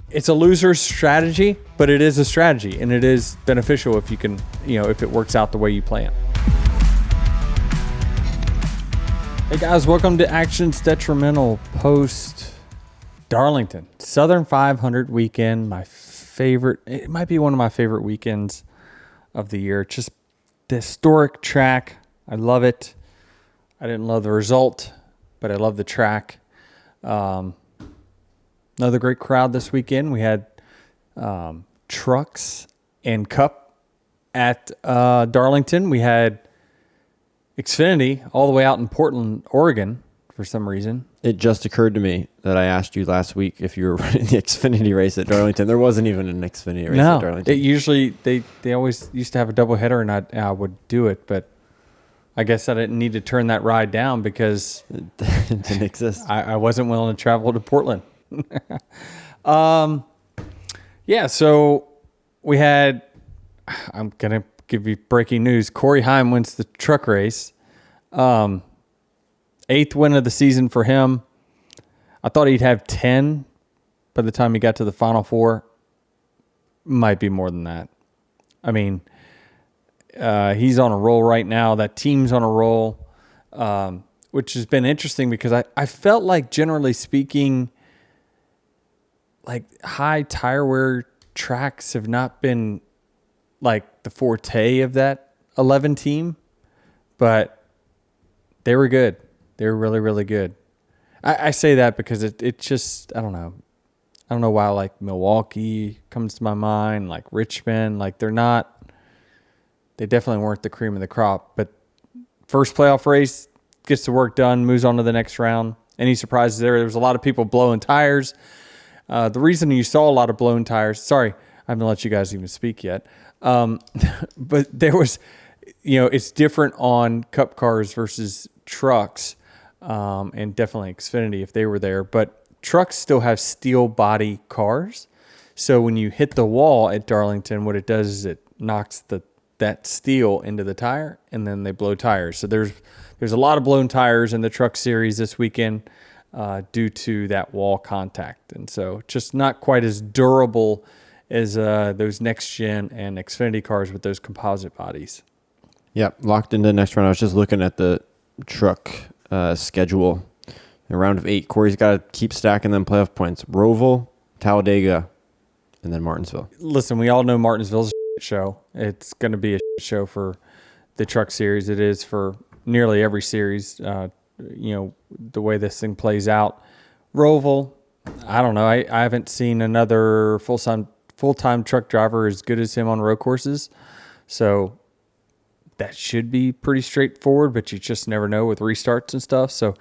it's a loser's strategy, but it is a strategy, and it is beneficial if you can, if it works out the way you plan. Hey guys, welcome to Action's Detrimental post Darlington Southern 500 weekend. My favorite. It might be one of my favorite weekends of the year. Just the historic track. I love it. I didn't love the result, but I love the track. Another great crowd this weekend. We had trucks and Cup at Darlington. We had Xfinity all the way out in Portland, Oregon, for some reason. It just occurred to me that I asked you last week if you were running the Xfinity race at Darlington. There wasn't even an Xfinity race at Darlington. It usually, they always used to have a doubleheader, and I would do it, but I guess I didn't need to turn that ride down because it didn't exist. I wasn't willing to travel to Portland. So we had, I'm going to give you breaking news. Corey Heim wins the truck race. 8th win of the season for him. I thought he'd have 10 by the time he got to the Final Four. Might be more than that. I mean, he's on a roll right now. That team's on a roll, which has been interesting because I felt like, generally speaking, like high tire wear tracks have not been like the forte of that 11 team, but they were good. They were really, really good. I say that because it just, I don't know. I don't know why like Milwaukee comes to my mind, like Richmond, like they definitely weren't the cream of the crop, but first playoff race, gets the work done, moves on to the next round. Any surprises there? There was a lot of people blowing tires. The reason you saw a lot of blown tires, sorry, I haven't let you guys even speak yet. But there was, it's different on Cup cars versus trucks, and definitely Xfinity if they were there. But trucks still have steel body cars. So when you hit the wall at Darlington, what it does is it knocks that steel into the tire, and then they blow tires. So there's a lot of blown tires in the truck series this weekend due to that wall contact. And so just not quite as durable as those next gen and Xfinity cars with those composite bodies. Yeah, locked into the next round. I was just looking at the truck schedule. In round of 8, Corey's got to keep stacking them playoff points. Roval, Talladega, and then Martinsville. Listen, we all know Martinsville's a shit show. It's going to be a shit show for the truck series. It is for nearly every series, the way this thing plays out. Roval, I don't know. I haven't seen another full-time truck driver as good as him on road courses. So that should be pretty straightforward, but you just never know with restarts and stuff. So,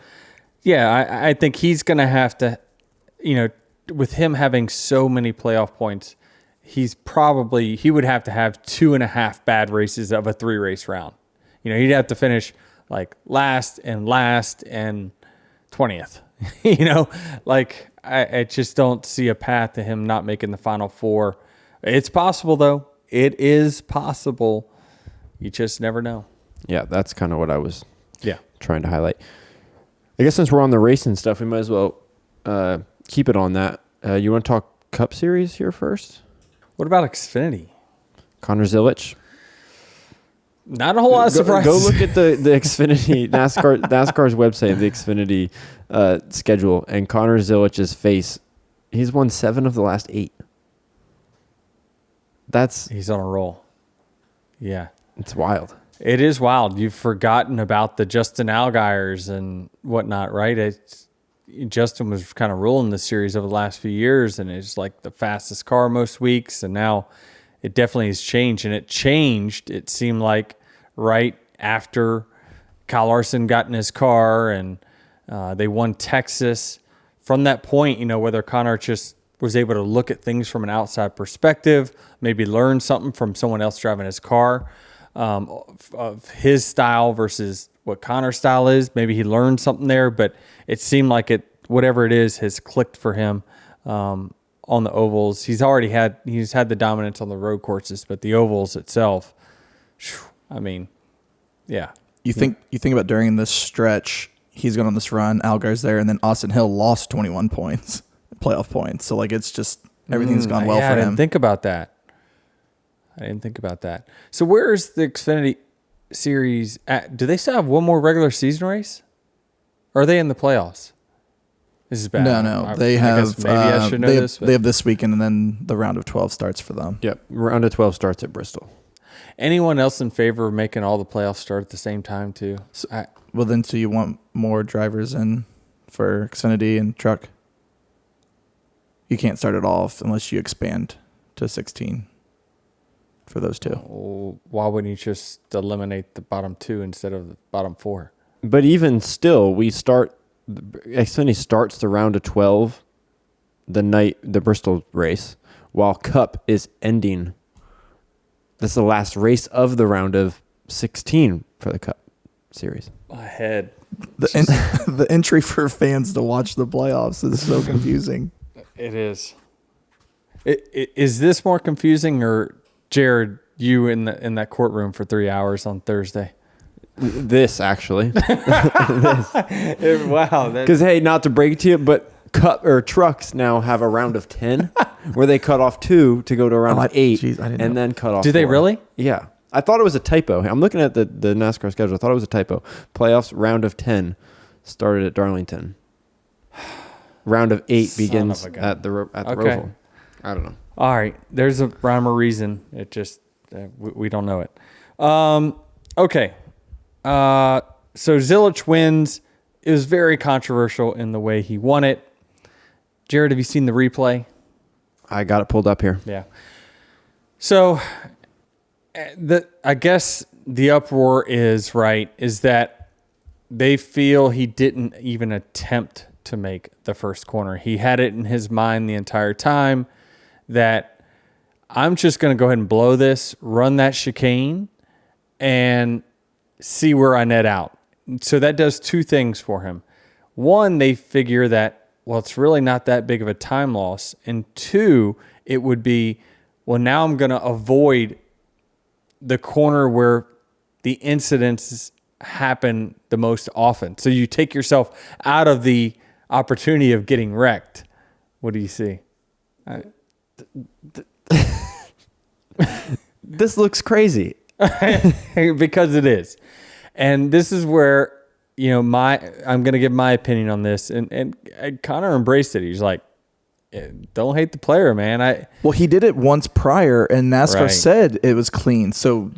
yeah, I think he's going to have to, with him having so many playoff points, he would have to have 2.5 bad races of a 3-race round. He'd have to finish like last and 20th. I just don't see a path to him not making the Final Four. It's possible, though. It is possible. You just never know. Yeah, that's kind of what I was trying to highlight. I guess since we're on the racing stuff, we might as well keep it on that. You want to talk Cup Series here first? What about Xfinity? Connor Zilisch. Not a whole lot of surprises. Go look at the Xfinity, NASCAR's website, the Xfinity schedule, and Connor Zilich's face. He's won 7 of the last 8. He's on a roll. Yeah. It's wild. It is wild. You've forgotten about the Justin Allgaiers and whatnot, right? Justin was kind of ruling the series over the last few years, and it's like the fastest car most weeks, and now it definitely has changed. And it changed, it seemed like, right after Kyle Larson got in his car and they won Texas. From that point, whether Connor just was able to look at things from an outside perspective, maybe learn something from someone else driving his car, of his style versus what Connor's style is. Maybe he learned something there, but it seemed like whatever it is, has clicked for him on the ovals. He's had the dominance on the road courses, but the ovals itself, yeah. You think about during this stretch, he's going on this run, Allgaier's there, and then Austin Hill lost 21 points, playoff points. So it's just everything's gone well yeah, for I him. didn't think about that. So where's the Xfinity Series at? Do they still have one more regular season race? Or are they in the playoffs? This is bad. No. They I have. guess maybe I should know this. They have this weekend, and then the round of 12 starts for them. Yep. Round of 12 starts at Bristol. Anyone else in favor of making all the playoffs start at the same time too? So you want more drivers in for Xfinity and truck? You can't start it off unless you expand to 16 for those two. Why wouldn't you just eliminate the bottom 2 instead of the bottom 4? But even still, Xfinity starts the round of 12 the night the Bristol race, while Cup is ending. This is the last race of the round of 16 for the Cup Series. My head. The entry for fans to watch the playoffs is so confusing. It is. Is this more confusing, or Jared, you in that courtroom for 3 hours on Thursday? This actually, Wow. because hey, not to break it to you, but Cup or trucks now have a round of 10 where they cut off 2 to go to a round of 8, geez, I didn't and know. then cut off. Do they 4. really? Yeah, I thought it was a typo. I'm looking at the NASCAR schedule. I thought it was a typo. Playoffs round of 10 started at Darlington. Round of 8 Son begins of a gun. at the Okay. Roval. I don't know. All right. There's a rhyme or reason. It just, we don't know it. Okay. So Zilisch wins. It was very controversial in the way he won it. Jared, have you seen the replay? I got it pulled up here. Yeah. So I guess the uproar is that they feel he didn't even attempt to make the first corner. He had it in his mind the entire time that I'm just going to go ahead and blow this, run that chicane, and see where I net out. So that does 2 things for him. One, they figure that, well, it's really not that big of a time loss. And 2, it would be, well, now I'm going to avoid the corner where the incidents happen the most often. So you take yourself out of the opportunity of getting wrecked. What do you see? This looks crazy. Because it is. And this is where, I'm going to give my opinion on this. And Connor embraced it. He's like, don't hate the player, man. Well, he did it once prior, and NASCAR Right. said it was clean. So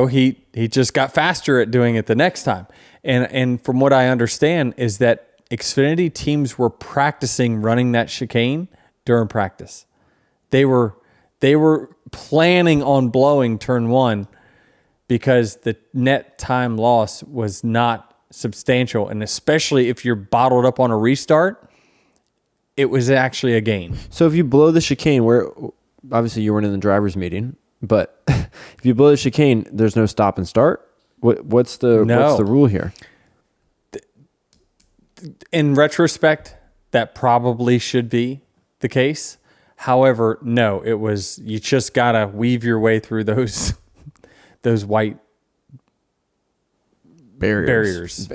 he just got faster at doing it the next time. And from what I understand is that Xfinity teams were practicing running that chicane during practice. They were planning on blowing turn 1 because the net time loss was not substantial. And especially if you're bottled up on a restart, it was actually a gain. So if you blow the chicane, where obviously you weren't in the driver's meeting, but if you blow the chicane, there's no stop and start. What's the rule here? In retrospect, that probably should be the case. However, no, it was, you just got to weave your way through those white barriers.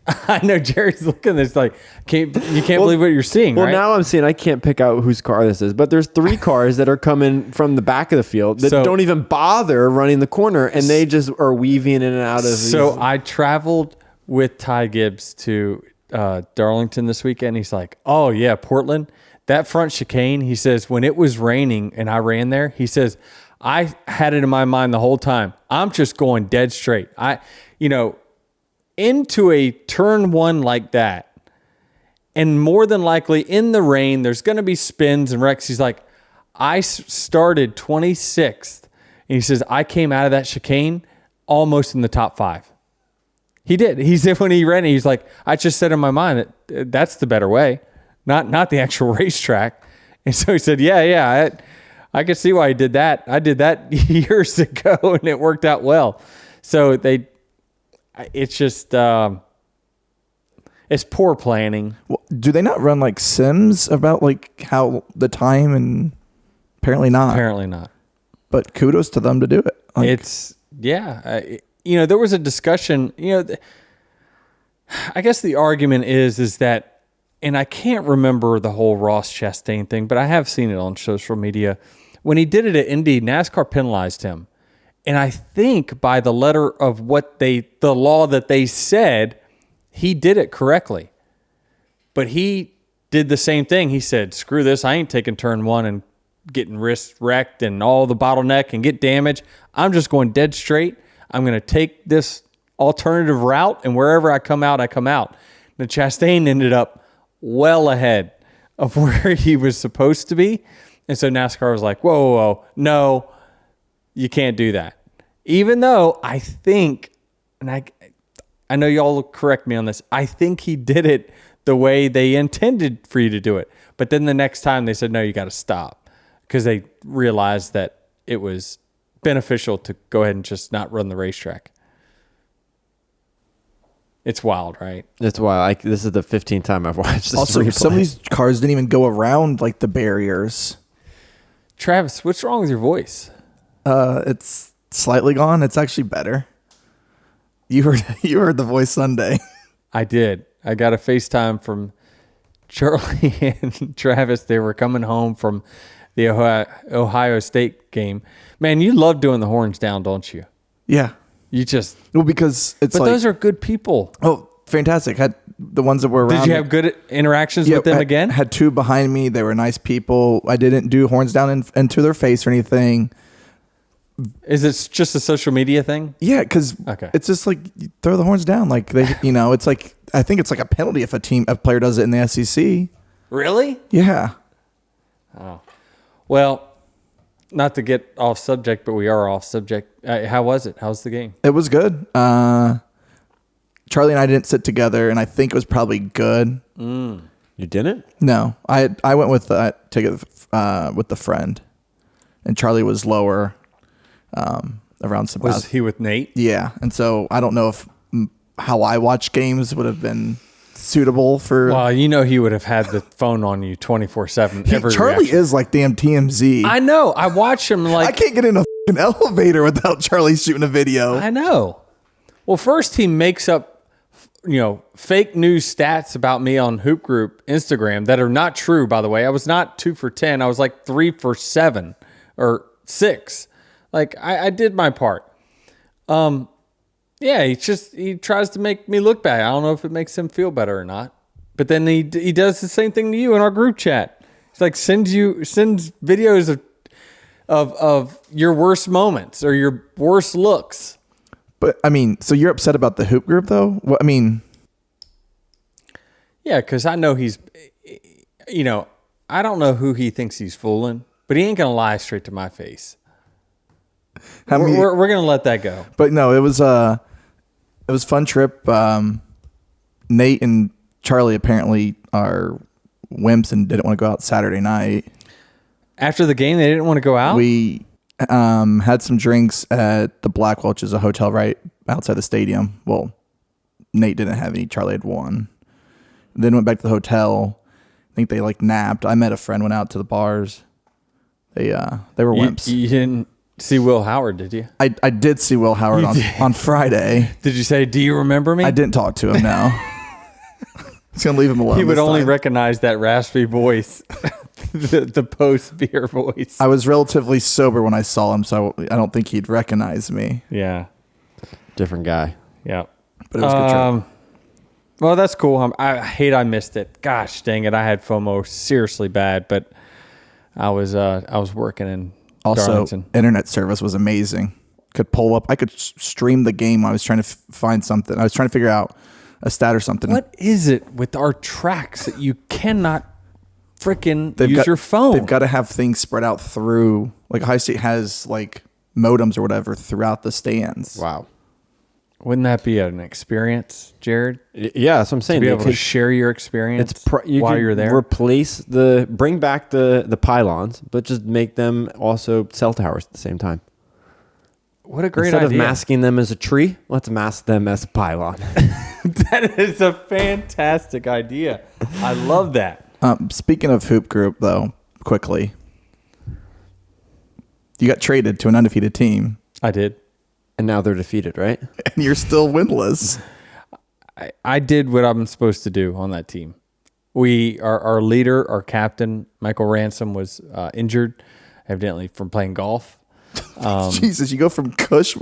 I know Jared's looking at this like, you can't believe what you're seeing, Well, right? now I'm seeing, I can't pick out whose car this is, but there's 3 cars that are coming from the back of the field that don't even bother running the corner, and they just are weaving in and out of So these. I traveled with Ty Gibbs to Darlington this weekend. He's like, oh, yeah, Portland. That front chicane, he says, when it was raining and I ran there, he says, I had it in my mind the whole time. I'm just going dead straight. Into a turn 1 like that, and more than likely in the rain, there's going to be spins and wrecks. He's like, I started 26th, and he says, I came out of that chicane almost in the top 5. He did. He said when he ran it, he's like, I just said in my mind that that's the better way. Not the actual racetrack. And so he said, yeah, I could see why he did that. I did that years ago, and it worked out well. So it's just, it's poor planning. Well, do they not run like sims about like how the time? And apparently not. Apparently not. But kudos to them to do it. Like, there was a discussion, I guess the argument is that and I can't remember the whole Ross Chastain thing, but I have seen it on social media. When he did it at Indy, NASCAR penalized him. And I think by the letter of the law that they said, he did it correctly. But he did the same thing. He said, screw this. I ain't taking turn one and getting wrist wrecked and all the bottleneck and get damaged. I'm just going dead straight. I'm going to take this alternative route, and wherever I come out, I come out. And Chastain ended up well ahead of where he was supposed to be. And so NASCAR was like, whoa, no, you can't do that. Even though I think, and I know y'all will correct me on this, I think he did it the way they intended for you to do it. But then the next time they said, no, you got to stop, because they realized that it was beneficial to go ahead and just not run the racetrack. It's wild, right? It's wild. This is the 15th time I've watched this. Also, replay. some of these cars didn't even go around like the barriers. Travis, what's wrong with your voice? It's slightly gone. It's actually better. You heard the voice Sunday. I did. I got a FaceTime from Charlie and Travis. They were coming home from the Ohio State game. Man, you love doing the horns down, don't you? Yeah. You just... Well, because it's But those are good people. Oh, fantastic. Had the ones that were around. Did you have good interactions with them again? Had two behind me. They were nice people. I didn't do horns down into their face or anything. Is it just a social media thing? Yeah, because it's just like you throw the horns down. Like they, it's like I think it's like a penalty if a player does it in the SEC. Really? Yeah. Oh, well, not to get off subject, but we are off subject. How was it? How's the game? It was good. Charlie and I didn't sit together, and I think it was probably good. You didn't? No, I went with ticket with the friend, and Charlie was lower. Around Sebastian. Was he with Nate? Yeah, and so I don't know if how I watch games would have been suitable for. Well, he would have had the phone on you 24/7. Charlie is like damn TMZ. I know. I watch him like I can't get in a f***ing elevator without Charlie shooting a video. I know. Well, first he makes up, fake news stats about me on Hoop Group Instagram that are not true. By the way, I was not 2 for 10. I was like 3 for 7 or 6. Like I did my part. Yeah, he tries to make me look bad. I don't know if it makes him feel better or not. But then he does the same thing to you in our group chat. It's like sends videos of your worst moments or your worst looks. But I mean, so you're upset about the Hoop Group though? Well, I mean, yeah, because I know he's, I don't know who he thinks he's fooling, but he ain't gonna lie straight to my face. We're gonna let that go. But no, it was a fun trip. Nate and Charlie apparently are wimps and didn't want to go out Saturday night. After the game, they didn't want to go out? We had some drinks at the Blackwell, which is a hotel right outside the stadium. Well, Nate didn't have any. Charlie had one. Then went back to the hotel. I think they napped. I met a friend, went out to the bars. They were wimps. You didn't see Will Howard, did you? I did see Will Howard on Friday. Did you say, do you remember me? I didn't talk to him, no. It's going to leave him alone. He would only recognize that raspy voice, the post-beer voice. I was relatively sober when I saw him, so I don't think he'd recognize me. Yeah. Different guy. Yeah. But it was a good trip. Well, that's cool. I hate I missed it. Gosh, dang it. I had FOMO seriously bad, but I was working in Darlington. Internet service was amazing. Could pull up. I could stream the game. I was trying to find something. I was trying to figure out a stat or something. What is it with our tracks that you cannot freaking use your phone? They've got to have things spread out through. Like High State has modems or whatever throughout the stands. Wow. Wouldn't that be an experience, Jared? Yeah, that's what I'm saying. To be able to share your experience while you're there. Bring back the pylons, but just make them also cell towers at the same time. What a great Instead idea. of masking them as a tree, let's mask them as a pylon. That is a fantastic idea. I love that. Speaking of Hoop Group, though, quickly, you got traded to an undefeated team. I did. And now they're defeated, right? And you're still winless. I did what I'm supposed to do on that team, our leader, our captain, Michael Ransom, was injured, evidently from playing golf. Jesus, you go from Cush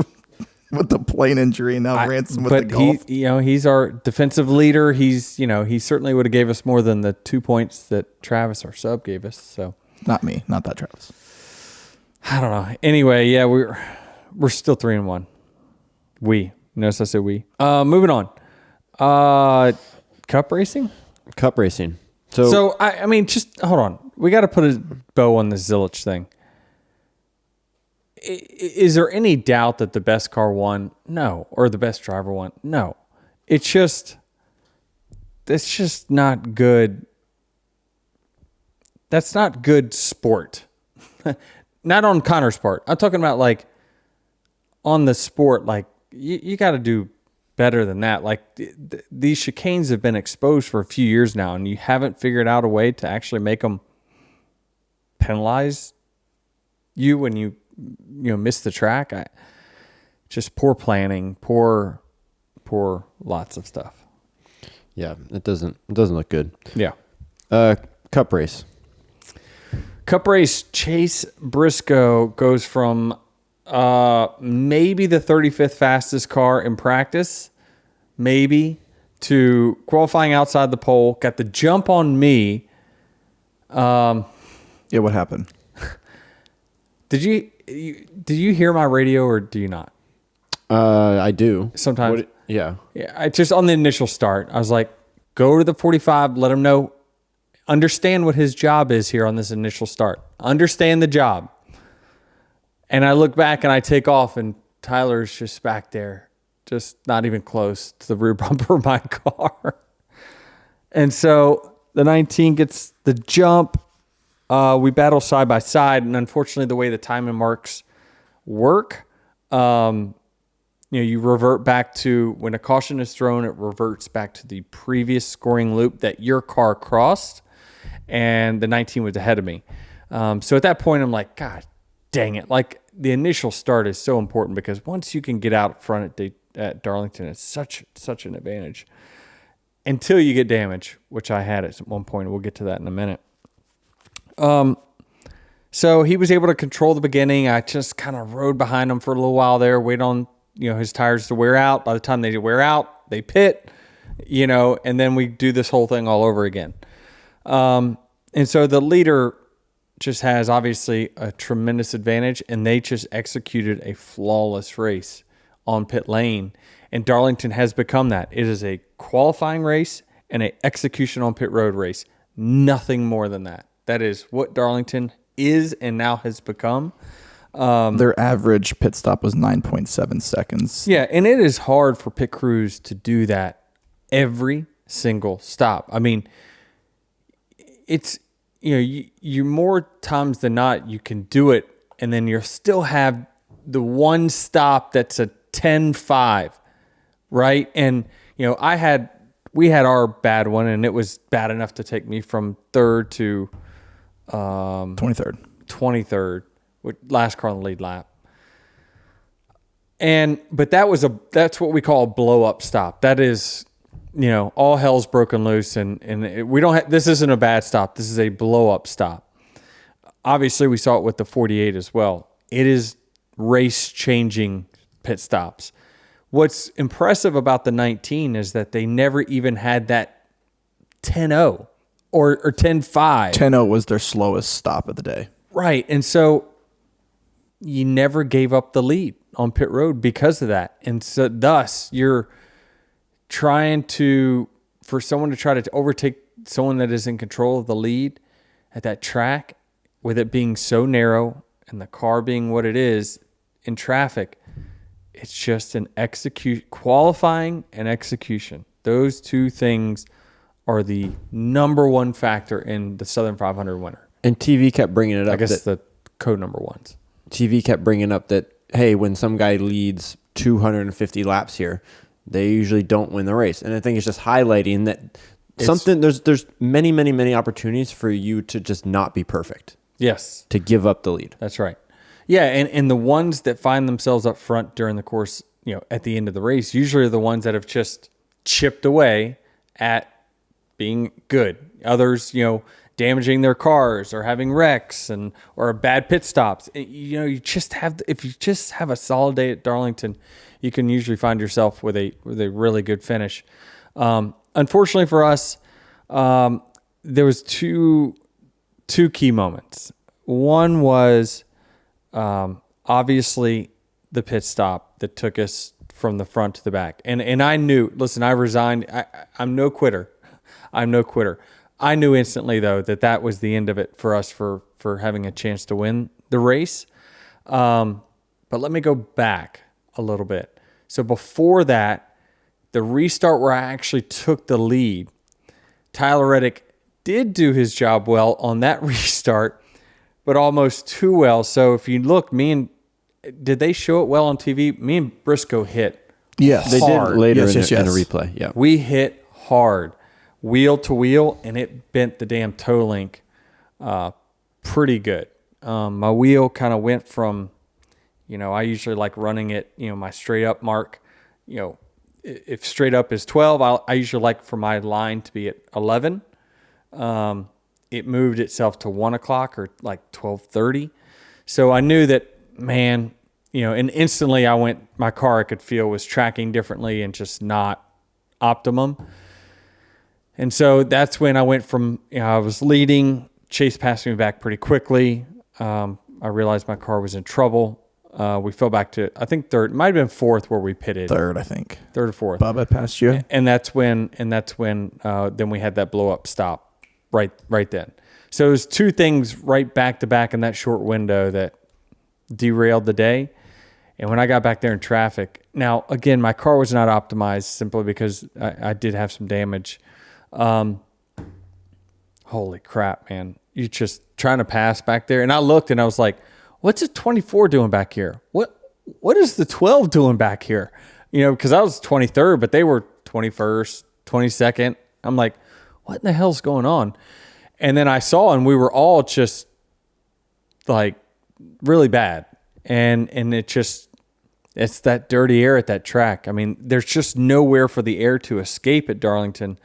with the plane injury and now Ransom with the golf. But he's our defensive leader. He certainly would have gave us more than the 2 points that Travis, our sub, gave us. So not me, not that Travis. I don't know. Anyway, yeah, we're still 3-1. Notice I said we. Moving on. Cup racing. Cup racing. So I mean, just hold on. We got to put a bow on the Zilisch thing. Is there any doubt that the best car won? No. Or the best driver won? No. It's just not good. That's not good sport. Not on Connor's part. I'm talking about like on the sport. Like you got to do better than that. Like these chicanes have been exposed for a few years now, and you haven't figured out a way to actually make them penalize you when you miss the track. Just poor planning, poor lots of stuff. Yeah, it doesn't look good. Yeah. Cup race. Cup race, Chase Briscoe goes from maybe the 35th fastest car in practice, maybe, to qualifying outside the pole, got the jump on me. Yeah, what happened? Did you hear my radio or do you not? I do. Sometimes. Yeah. Yeah. I just on the initial start, I was like, go to the 45, let him know, understand what his job is here on this initial start. Understand the job. And I look back and I take off and Tyler's just back there, just not even close to the rear bumper of my car. And so the 19 gets the jump. We battle side by side, and unfortunately, the way the timing marks work, you revert back to when a caution is thrown. It reverts back to the previous scoring loop that your car crossed, and the 19 was ahead of me. So at that point, I'm like, God dang it! Like the initial start is so important because once you can get out front at Darlington, it's such an advantage. Until you get damage, which I had at one point. We'll get to that in a minute. So he was able to control the beginning. I just kind of rode behind him for a little while there, wait on, his tires to wear out. By the time they wear out, they pit, and then we do this whole thing all over again. And so the leader just has obviously a tremendous advantage, and they just executed a flawless race on pit lane. And Darlington has become that. It is a qualifying race and an execution on pit road race. Nothing more than that. That is what Darlington is and now has become. Their average pit stop was 9.7 seconds. Yeah, and it is hard for pit crews to do that every single stop. I mean, it's, you more times than not, you can do it, and then you still have the one stop that's a 10-5, right? And, we had our bad one, and it was bad enough to take me from third to 23rd, with last car on the lead lap. But that's what we call a blow up stop. That is, all hell's broken loose, and we don't have, this isn't a bad stop. This is a blow up stop. Obviously we saw it with the 48 as well. It is race changing pit stops. What's impressive about the 19 is that they never even had that 10-0 or 10-5. 10-0 was their slowest stop of the day. Right. And so you never gave up the lead on pit road because of that. And so thus you're trying for someone to try to overtake someone that is in control of the lead at that track, with it being so narrow and the car being what it is in traffic. It's just an qualifying and execution. Those two things are the number one factor in the Southern 500 winner. And TV kept bringing it up. I guess the code number ones. TV kept bringing up that, hey, when some guy leads 250 laps here, they usually don't win the race. And I think it's just highlighting that there's many, many, many opportunities for you to just not be perfect. Yes. To give up the lead. That's right. Yeah, and the ones that find themselves up front during the course, at the end of the race, usually are the ones that have just chipped away at being good. others, damaging their cars or having wrecks or bad pit stops. If you just have a solid day at Darlington, you can usually find yourself with a really good finish. Unfortunately for us, there was two key moments. One was obviously the pit stop that took us from the front to the back. And I knew, listen, I resigned. I'm no quitter. I knew instantly, though, that was the end of it for us for having a chance to win the race. But let me go back a little bit. So before that, the restart where I actually took the lead, Tyler Reddick did do his job well on that restart, but almost too well. So if you look, did they show it well on TV? Me and Briscoe hit Yes. They hard. did later Yes, in a yes. replay. Yeah. We hit hard, wheel to wheel, and it bent the damn toe link pretty good. My wheel kind of went from, I usually like running it, my straight up mark, if straight up is 12, I usually like for my line to be at 11. It moved itself to 1 o'clock or like 12:30. So I knew that, man, and instantly my car I could feel was tracking differently and just not optimum. And so that's when I went from, I was leading, Chase passed me back pretty quickly. I realized my car was in trouble. We fell back to, I think third, it might have been fourth where we pitted. Third, I think. Third or fourth. Bubba passed you. And that's when then we had that blow up stop right then. So it was two things right back to back in that short window that derailed the day. And when I got back there in traffic, now again, my car was not optimized simply because I did have some damage. Holy crap, man. You're just trying to pass back there. And I looked and I was like, what's a 24 doing back here? What is the 12 doing back here? Because I was 23rd, but they were 21st, 22nd. I'm like, what in the hell's going on? And then I saw, and we were all just like really bad. And it's that dirty air at that track. I mean, there's just nowhere for the air to escape at Darlington.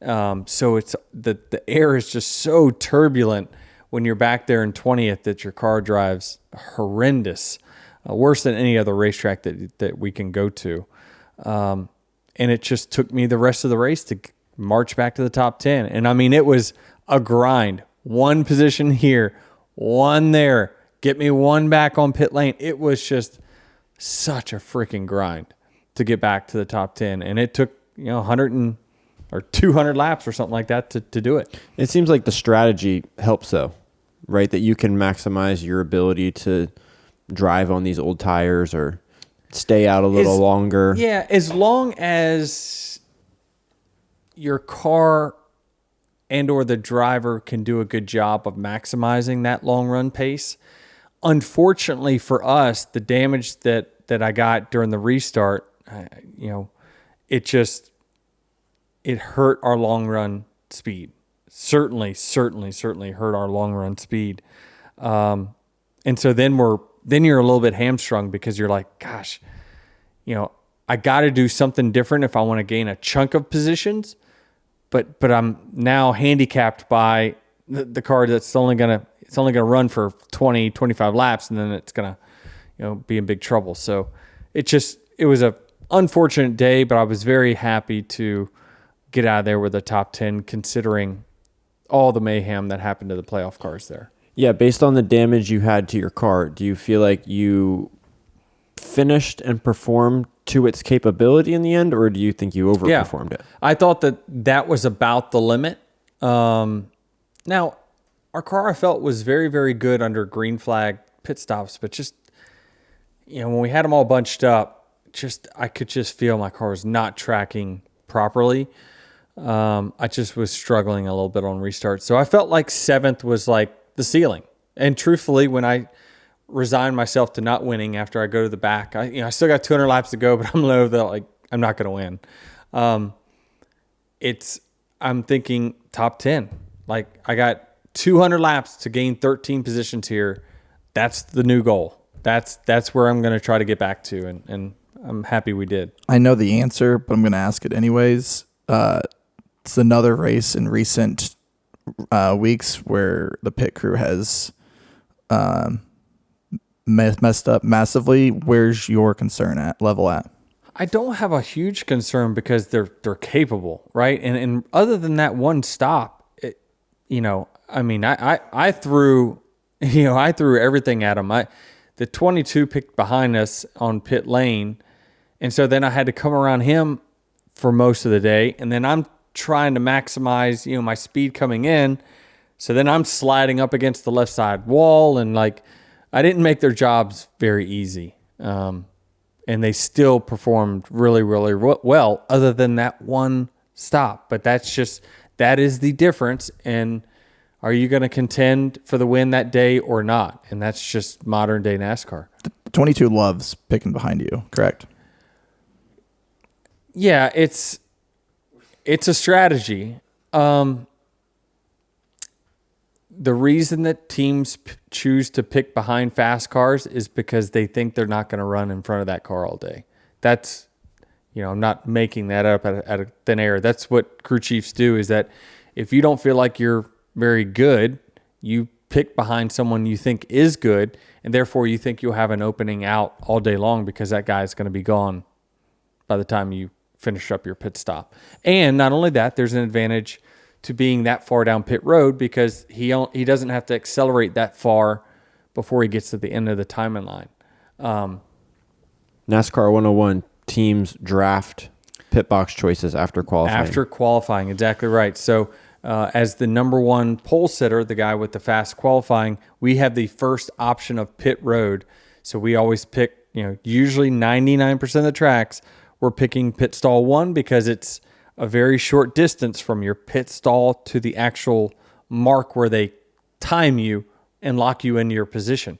So it's the air is just so turbulent when you're back there in 20th that your car drives horrendous, worse than any other racetrack that we can go to. And it just took me the rest of the race to march back to the top 10. And I mean, it was a grind. One position here, one there, get me one back on pit lane. It was just such a freaking grind to get back to the top 10. And it took, 100 or 200 laps or something like that to do it. It seems like the strategy helps, though, right? That you can maximize your ability to drive on these old tires or stay out a little longer. Yeah, as long as your car and or the driver can do a good job of maximizing that long run pace. Unfortunately for us, the damage that I got during the restart, it hurt our long run speed. Certainly hurt our long run speed. And so then you're a little bit hamstrung because you're like, gosh, I got to do something different if I want to gain a chunk of positions. But I'm now handicapped by the car that's only gonna run for 20, 25 laps, and then it's gonna be in big trouble. So it was a unfortunate day, but I was very happy to get out of there with a top 10, considering all the mayhem that happened to the playoff cars there. Yeah, based on the damage you had to your car, do you feel like you finished and performed to its capability in the end, or do you think you overperformed it? I thought that was about the limit. Now, our car, I felt, was very, very good under green flag pit stops, but just, when we had them all bunched up, I could just feel my car was not tracking properly. I just was struggling a little bit on restart. So I felt like 7th was like the ceiling. And truthfully, when I resigned myself to not winning after I go to the back, I still got 200 laps to go, but I'm low that I'm not going to win. I'm thinking top 10. Like, I got 200 laps to gain 13 positions here. That's the new goal. That's where I'm going to try to get back to, and I'm happy we did. I know the answer, but I'm going to ask it anyways. It's another race in recent weeks where the pit crew has messed up massively. Where's your concern level at? I don't have a huge concern because they're capable, right? And other than that one stop, I threw everything at them. The 22 picked behind us on pit lane, and so then I had to come around him for most of the day, and then I'm trying to maximize, my speed coming in. So then I'm sliding up against the left side wall, and I didn't make their jobs very easy. And they still performed really, really well other than that one stop. But that is the difference. And are you going to contend for the win that day or not? And that's just modern day NASCAR. The 22 loves picking behind you, correct? Yeah, it's a strategy. The reason that teams choose to pick behind fast cars is because they think they're not going to run in front of that car all day. That's, I'm not making that up out of thin air. That's what crew chiefs do, is that if you don't feel like you're very good, you pick behind someone you think is good, and therefore you think you'll have an opening out all day long because that guy is going to be gone by the time you finish up your pit stop. And not only that, there's an advantage to being that far down pit road because he doesn't have to accelerate that far before he gets to the end of the timing line. NASCAR 101, teams draft pit box choices after qualifying. After qualifying, exactly right. So as the number one pole sitter, the guy with the fast qualifying, we have the first option of pit road. So we always pick, usually 99% of the tracks, we're picking pit stall 1 because it's a very short distance from your pit stall to the actual mark where they time you and lock you into your position.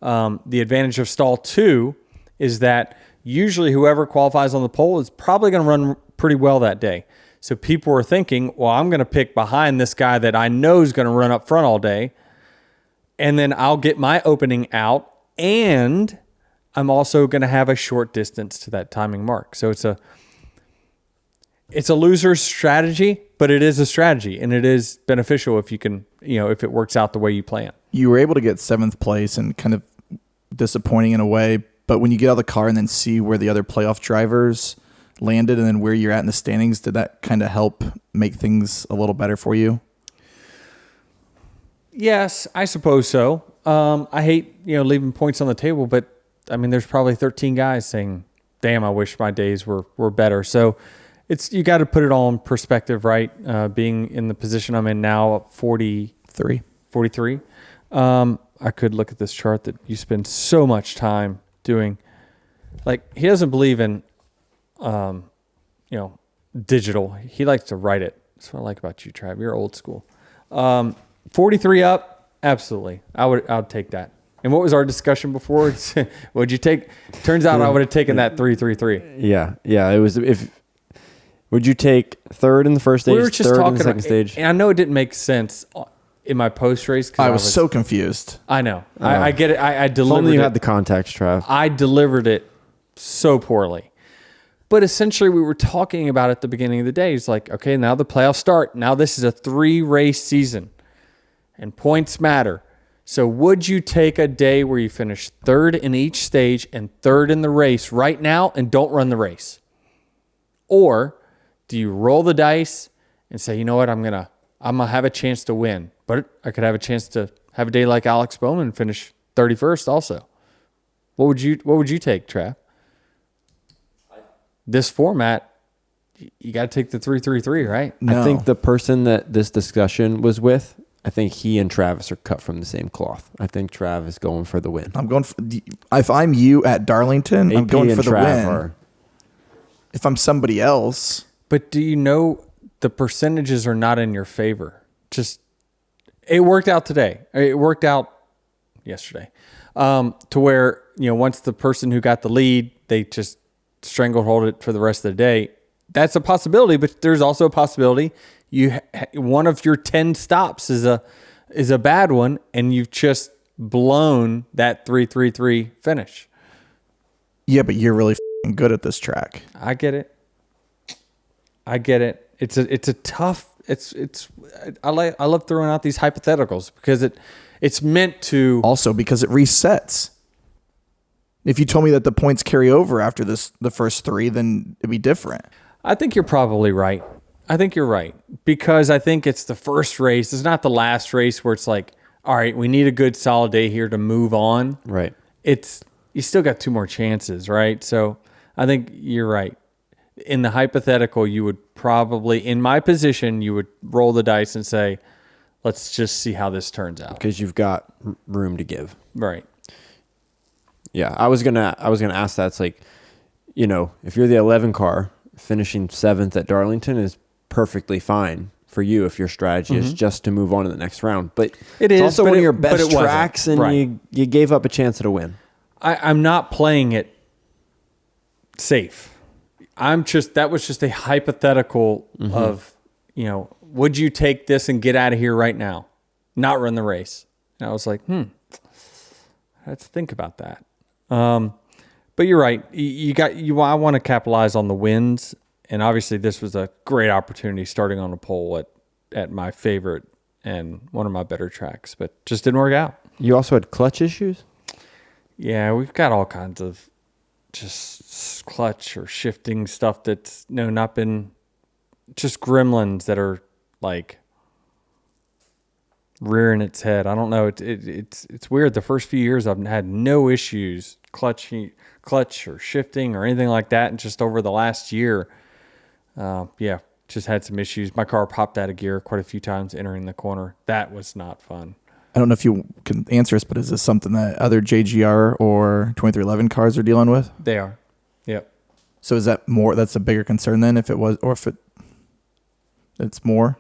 The advantage of stall 2 is that usually whoever qualifies on the pole is probably going to run pretty well that day. So people are thinking, well, I'm going to pick behind this guy that I know is going to run up front all day, and then I'll get my opening out, and I'm also going to have a short distance to that timing mark. So it's a loser's strategy, but it is a strategy, and it is beneficial if you can, if it works out the way you plan. You were able to get 7th place and kind of disappointing in a way, but when you get out of the car and then see where the other playoff drivers landed and then where you're at in the standings, did that kind of help make things a little better for you? Yes, I suppose so. I hate, leaving points on the table, but there's probably 13 guys saying, damn, I wish my days were better. So you got to put it all in perspective, right? Being in the position I'm in now, 43. I could look at this chart that you spend so much time doing. He doesn't believe in, digital. He likes to write it. That's what I like about you, Trav. You're old school. 43 up, absolutely. I would take that. And what was our discussion before? Would you take? Turns out I would have taken that 3-3-3. Yeah. It was Would you take third in the first stage, third in the second stage? And I know it didn't make sense in my post race. I was so confused. I know. I get it. I delivered. If only you had the context, Trav. I delivered it so poorly. But essentially, we were talking about at the beginning of the day. It's like, okay, now the playoffs start. Now this is a 3-race season, and points matter. So would you take a day where you finish third in each stage and third in the race right now and don't run the race? Or do you roll the dice and say, you know what, I'm gonna have a chance to win, but I could have a chance to have a day like Alex Bowman and finish 31st also? What would you take, Trav? This format, you got to take the 3-3-3, right? No. I think the person that this discussion was with, I think he and Travis are cut from the same cloth. I think Trav is going for the win. I'm going for, if I'm you at Darlington, I'm going for the win. If I'm somebody else. But do you know the percentages are not in your favor? It worked out today. It worked out yesterday to where, once the person who got the lead, they just stranglehold it for the rest of the day. That's a possibility, but there's also a possibility one of your 10 stops is a bad one, and you've just blown that 3-3-3 finish. Yeah, but you're really good at this track. I get it. It's a tough I love throwing out these hypotheticals because it's meant to. Also because it resets. If you told me that the points carry over after the first 3, then it'd be different. I think you're probably right. I think you're right because I think it's the first race. It's not the last race where it's like, all right, we need a good solid day here to move on. Right. You still got 2 more chances, right? So I think you're right. In the hypothetical, you would probably, in my position, you would roll the dice and say, let's just see how this turns out. Because you've got room to give. Right. Yeah, I was gonna ask that. It's like, if you're the 11 car, finishing 7th at Darlington is perfectly fine for you if your strategy is just to move on to the next round. But it's also one of your best tracks, and you gave up a chance at a win. I'm not playing it safe. That was just a hypothetical of, would you take this and get out of here right now, not run the race? And I was like, I have to think about that. But you're right. I want to capitalize on the wins. And obviously this was a great opportunity starting on a pole at my favorite and one of my better tracks, but just didn't work out. You also had clutch issues? Yeah, we've got all kinds of just clutch or shifting stuff that's not been just gremlins that are like rearing its head. I don't know. It's weird. The first few years I've had no issues clutch or shifting or anything like that. And just over the last year, just had some issues. My car popped out of gear quite a few times entering the corner. That was not fun. I don't know if you can answer this, but is this something that other JGR or 2311 cars are dealing with? They are. Yep. So is that more? That's a bigger concern then, if it was, or if it's more?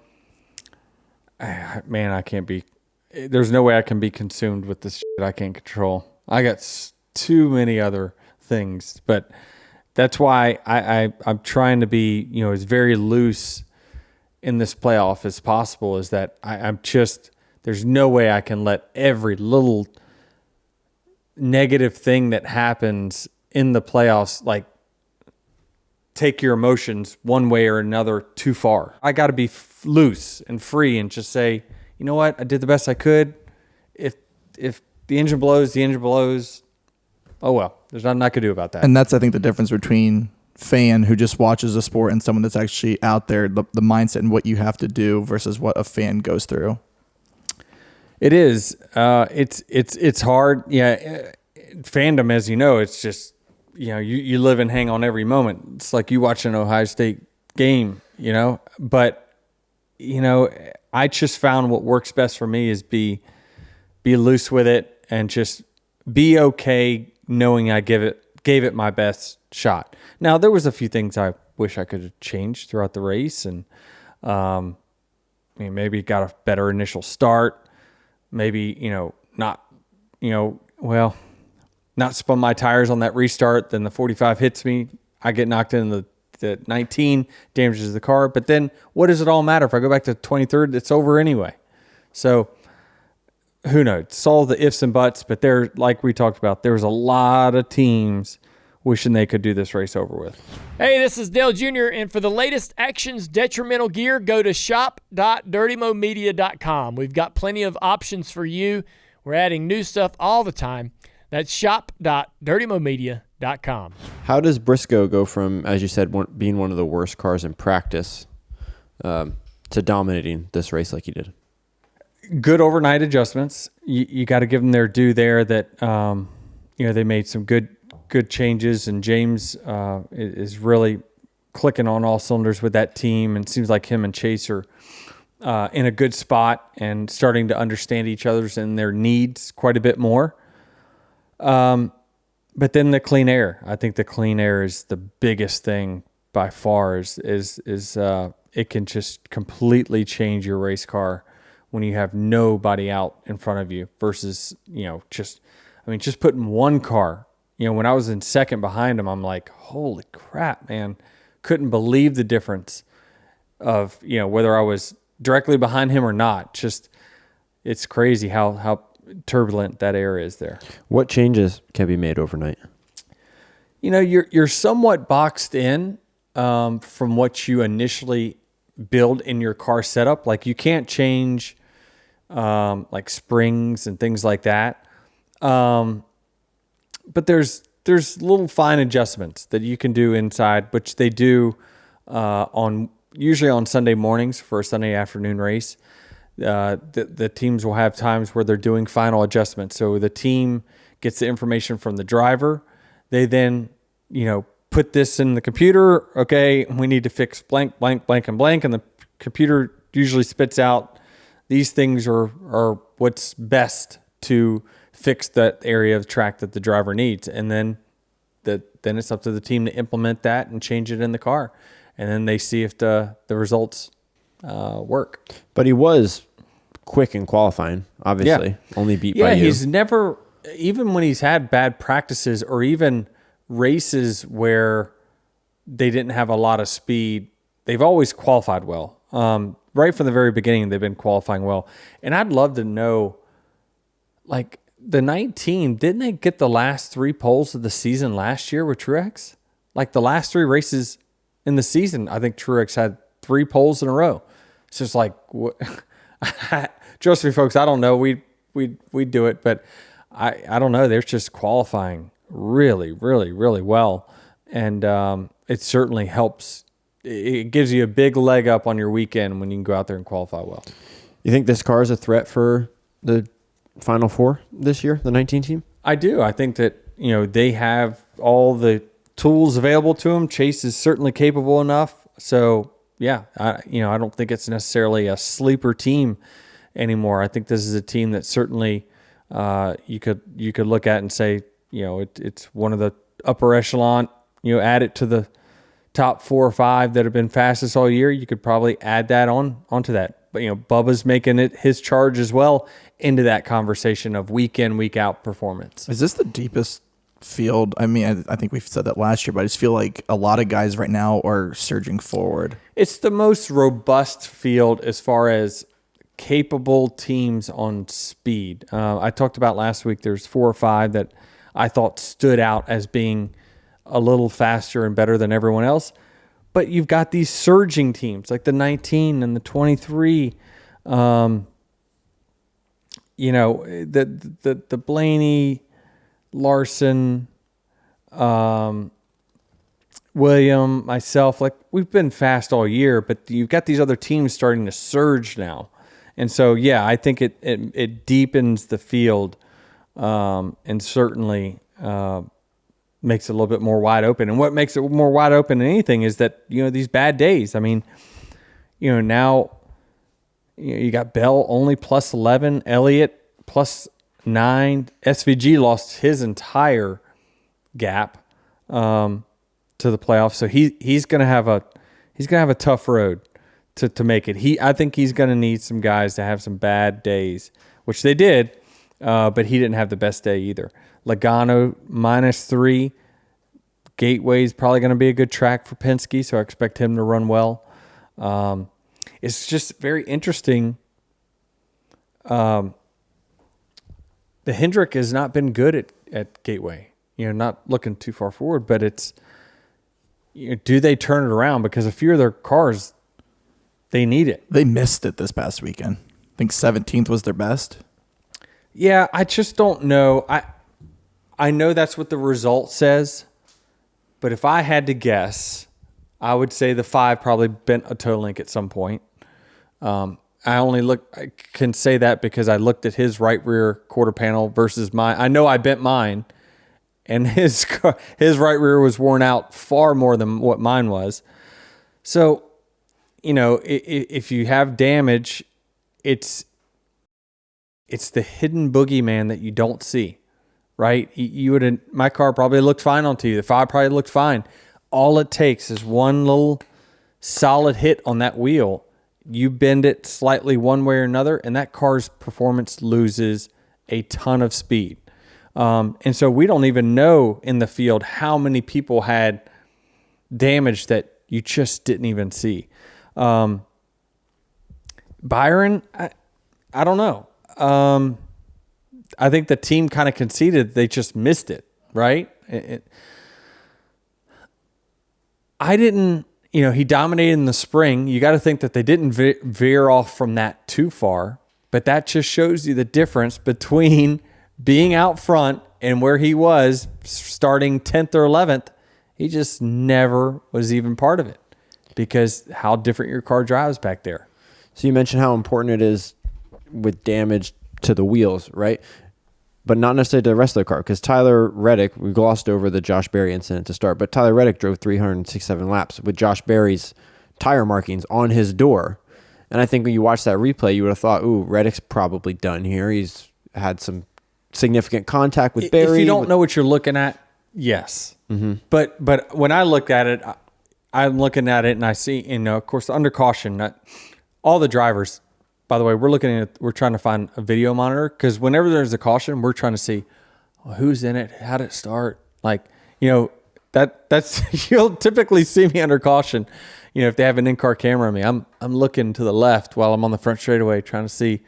Man, I can't be. There's no way I can be consumed with this shit I can't control. I got too many other things, but that's why I'm trying to be, as very loose in this playoff as possible. Is that I'm just. There's no way I can let every little negative thing that happens in the playoffs, like, take your emotions one way or another too far. I got to be loose and free and just say, you know what? I did the best I could. If the engine blows, the engine blows. Oh, well, there's nothing I could do about that. And that's, I think, the difference between fan who just watches the sport and someone that's actually out there, the mindset and what you have to do versus what a fan goes through. It is. It's hard. Yeah. Fandom, as you know, it's just, you live and hang on every moment. It's like you watch an Ohio State game, but, I just found what works best for me is be loose with it and just be okay knowing I gave it my best shot. Now, there was a few things I wish I could have changed throughout the race, and maybe got a better initial start. Maybe, not spun my tires on that restart. Then the 45 hits me. I get knocked in the 19, damages the car. But then what does it all matter? If I go back to 23rd, it's over anyway. So who knows? It's all the ifs and buts. But there, like we talked about, there was a lot of teams wishing they could do this race over with. Hey, this is Dale Jr., and for the latest Actions Detrimental gear, go to shop.dirtymomedia.com. We've got plenty of options for you. We're adding new stuff all the time. That's shop.dirtymomedia.com. How does Briscoe go from, as you said, being one of the worst cars in practice to dominating this race like he did? Good overnight adjustments. You got to give them their due there that, they made some good changes, and James is really clicking on all cylinders with that team, and it seems like him and Chase are in a good spot and starting to understand each other's and their needs quite a bit more. But then the clean air. I think the clean air is the biggest thing by far. Is it can just completely change your race car when you have nobody out in front of you versus just putting one car. When I was in second behind him, I'm like, holy crap, man. Couldn't believe the difference of, whether I was directly behind him or not. Just, it's crazy how turbulent that air is there. What changes can be made overnight? You're somewhat boxed in from what you initially build in your car setup. Like you can't change like springs and things like that. But there's little fine adjustments that you can do inside, which they do usually on Sunday mornings for a Sunday afternoon race. The teams will have times where they're doing final adjustments. So the team gets the information from the driver. They then, put this in the computer. Okay, we need to fix blank, blank, blank, and blank. And the computer usually spits out these things are what's best to fix that area of track that the driver needs. And then it's up to the team to implement that and change it in the car. And then they see if the results work. But he was quick in qualifying, obviously. Yeah. Only beat by you. Yeah, he's never, even when he's had bad practices or even races where they didn't have a lot of speed, they've always qualified well. Right from the very beginning, they've been qualifying well. And I'd love to know, like, the 19, didn't they get the last 3 poles of the season last year with Truex? Like, the last 3 races in the season, I think Truex had 3 poles in a row. It's just like, what? Trust me, folks, I don't know. We do it, but I don't know. They're just qualifying really, really, really well. And it certainly helps. It gives you a big leg up on your weekend when you can go out there and qualify well. You think this car is a threat for the Final Four this year, the 19 team? I do. I think that, they have all the tools available to them. Chase is certainly capable enough. So, yeah, I don't think it's necessarily a sleeper team anymore. I think this is a team that certainly you could look at and say, it's one of the upper echelon. Add it to the top 4 or 5 that have been fastest all year. You could probably add that onto that. But Bubba's making it his charge as well into that conversation of week in, week out performance. Is this the deepest field? I mean, I think we've said that last year, but I just feel like a lot of guys right now are surging forward. It's the most robust field as far as capable teams on speed. I talked about last week, there's 4 or 5 that I thought stood out as being a little faster and better than everyone else. But you've got these surging teams like the 19 and the 23. The Blaney, Larson, William, myself, like we've been fast all year, but you've got these other teams starting to surge now. And so, yeah, I think it deepens the field and certainly makes it a little bit more wide open. And what makes it more wide open than anything is that, these bad days. I mean, now you got Bell only plus 11, Elliott plus 9. SVG lost his entire gap to the playoffs. So he's going to have a tough road to make it. I think he's going to need some guys to have some bad days, which they did, but he didn't have the best day either. Logano -3. Gateway's probably going to be a good track for Penske, so I expect him to run well. It's just very interesting. The Hendrick has not been good at Gateway. Not looking too far forward, but it's do they turn it around? Because a few of their cars, they need it. They missed it this past weekend. I think 17th was their best. Yeah, I just don't know. I know that's what the result says, but if I had to guess, I would say the 5 probably bent a toe link at some point. I can say that because I looked at his right rear quarter panel versus mine. I know I bent mine, and his right rear was worn out far more than what mine was. So, if you have damage, it's the hidden boogeyman that you don't see. Right? My car probably looked fine on TV. The 5 probably looked fine. All it takes is one little solid hit on that wheel. You bend it slightly one way or another, and that car's performance loses a ton of speed. And so we don't even know in the field how many people had damage that you just didn't even see. Byron, I don't know. I think the team kind of conceded they just missed it, right? I didn't, he dominated in the spring. You got to think that they didn't veer off from that too far, but that just shows you the difference between being out front and where he was starting 10th or 11th. He just never was even part of it because how different your car drives back there. So you mentioned how important it is with damage to the wheels, right? But not necessarily to the rest of the car, because Tyler Reddick, we glossed over the Josh Berry incident to start, but Tyler Reddick drove 367 laps with Josh Berry's tire markings on his door. And I think when you watch that replay, you would have thought, ooh, Reddick's probably done here. He's had some significant contact with Berry. If you don't know what you're looking at, yes. Mm-hmm. But when I look at it, I'm looking at it and I see, of course, under caution, all the drivers. By the way, we're trying to find a video monitor because whenever there's a caution, we're trying to see who's in it, how did it start. Like, that's you'll typically see me under caution. If they have an in-car camera on me, I'm looking to the left while I'm on the front straightaway trying to see,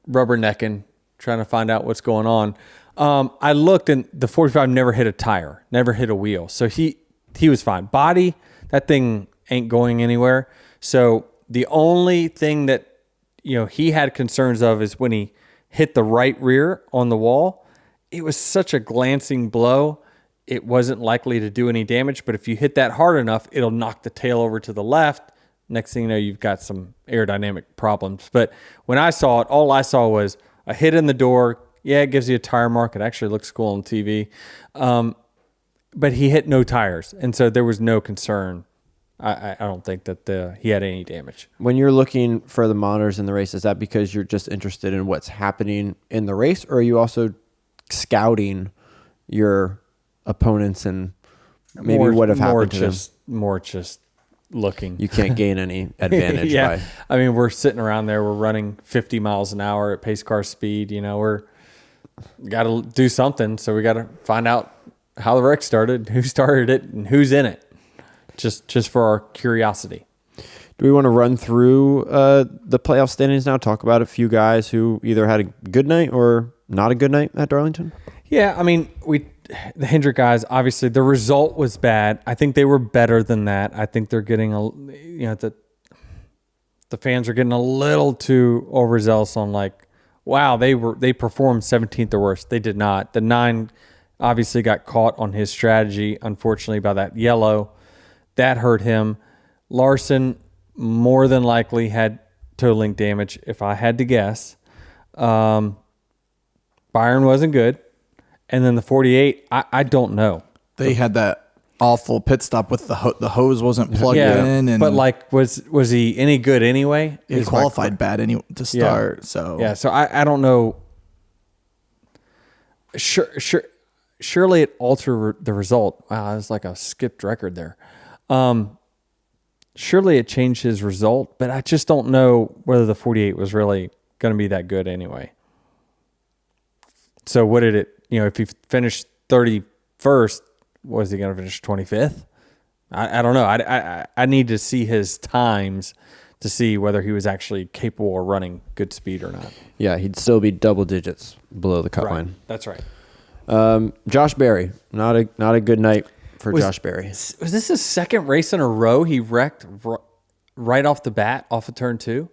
rubbernecking, trying to find out what's going on. I looked and the 45 never hit a tire, never hit a wheel. So he was fine. Body, that thing ain't going anywhere. So the only thing that, he had concerns of is when he hit the right rear on the wall. It was such a glancing blow. It wasn't likely to do any damage, but if you hit that hard enough, it'll knock the tail over to the left. Next thing you know, you've got some aerodynamic problems. But when I saw it, all I saw was a hit in the door. Yeah, it gives you a tire mark. It actually looks cool on TV. But he hit no tires, and so there was no concern. I don't think that he had any damage. When you're looking for the monitors in the race, is that because you're just interested in what's happening in the race, or are you also scouting your opponents and maybe what have happened to them? More just looking. You can't gain any advantage. Yeah. By... I mean, we're sitting around there. We're running 50 miles an hour at pace car speed. We're got to do something. So we got to find out how the wreck started, who started it, and who's in it. Just for our curiosity. Do we want to run through the playoff standings now? Talk about a few guys who either had a good night or not a good night at Darlington? Yeah, I mean, the Hendrick guys, obviously, the result was bad. I think they were better than that. I think they're getting the fans are getting a little too overzealous on wow, they performed 17th or worse. They did not. The 9 obviously got caught on his strategy, unfortunately, by that yellow. That hurt him. Larson more than likely had toe link damage, if I had to guess. Byron wasn't good. And then the 48, I don't know. They had that awful pit stop with the hose wasn't plugged in. And but was he any good anyway? He qualified bad to start. Yeah. So So I don't know. Surely it altered the result. Wow, that's like a skipped record there. Surely it changed his result, but I just don't know whether the 48 was really going to be that good anyway. So what did it, if he finished 31st, was he going to finish 25th? I don't know. I need to see his times to see whether he was actually capable of running good speed or not. Yeah, he'd still be double digits below the cut line. That's right. Josh Berry, not a good night for Josh Berry. Was this his second race in a row he wrecked right off the bat, off of turn 2?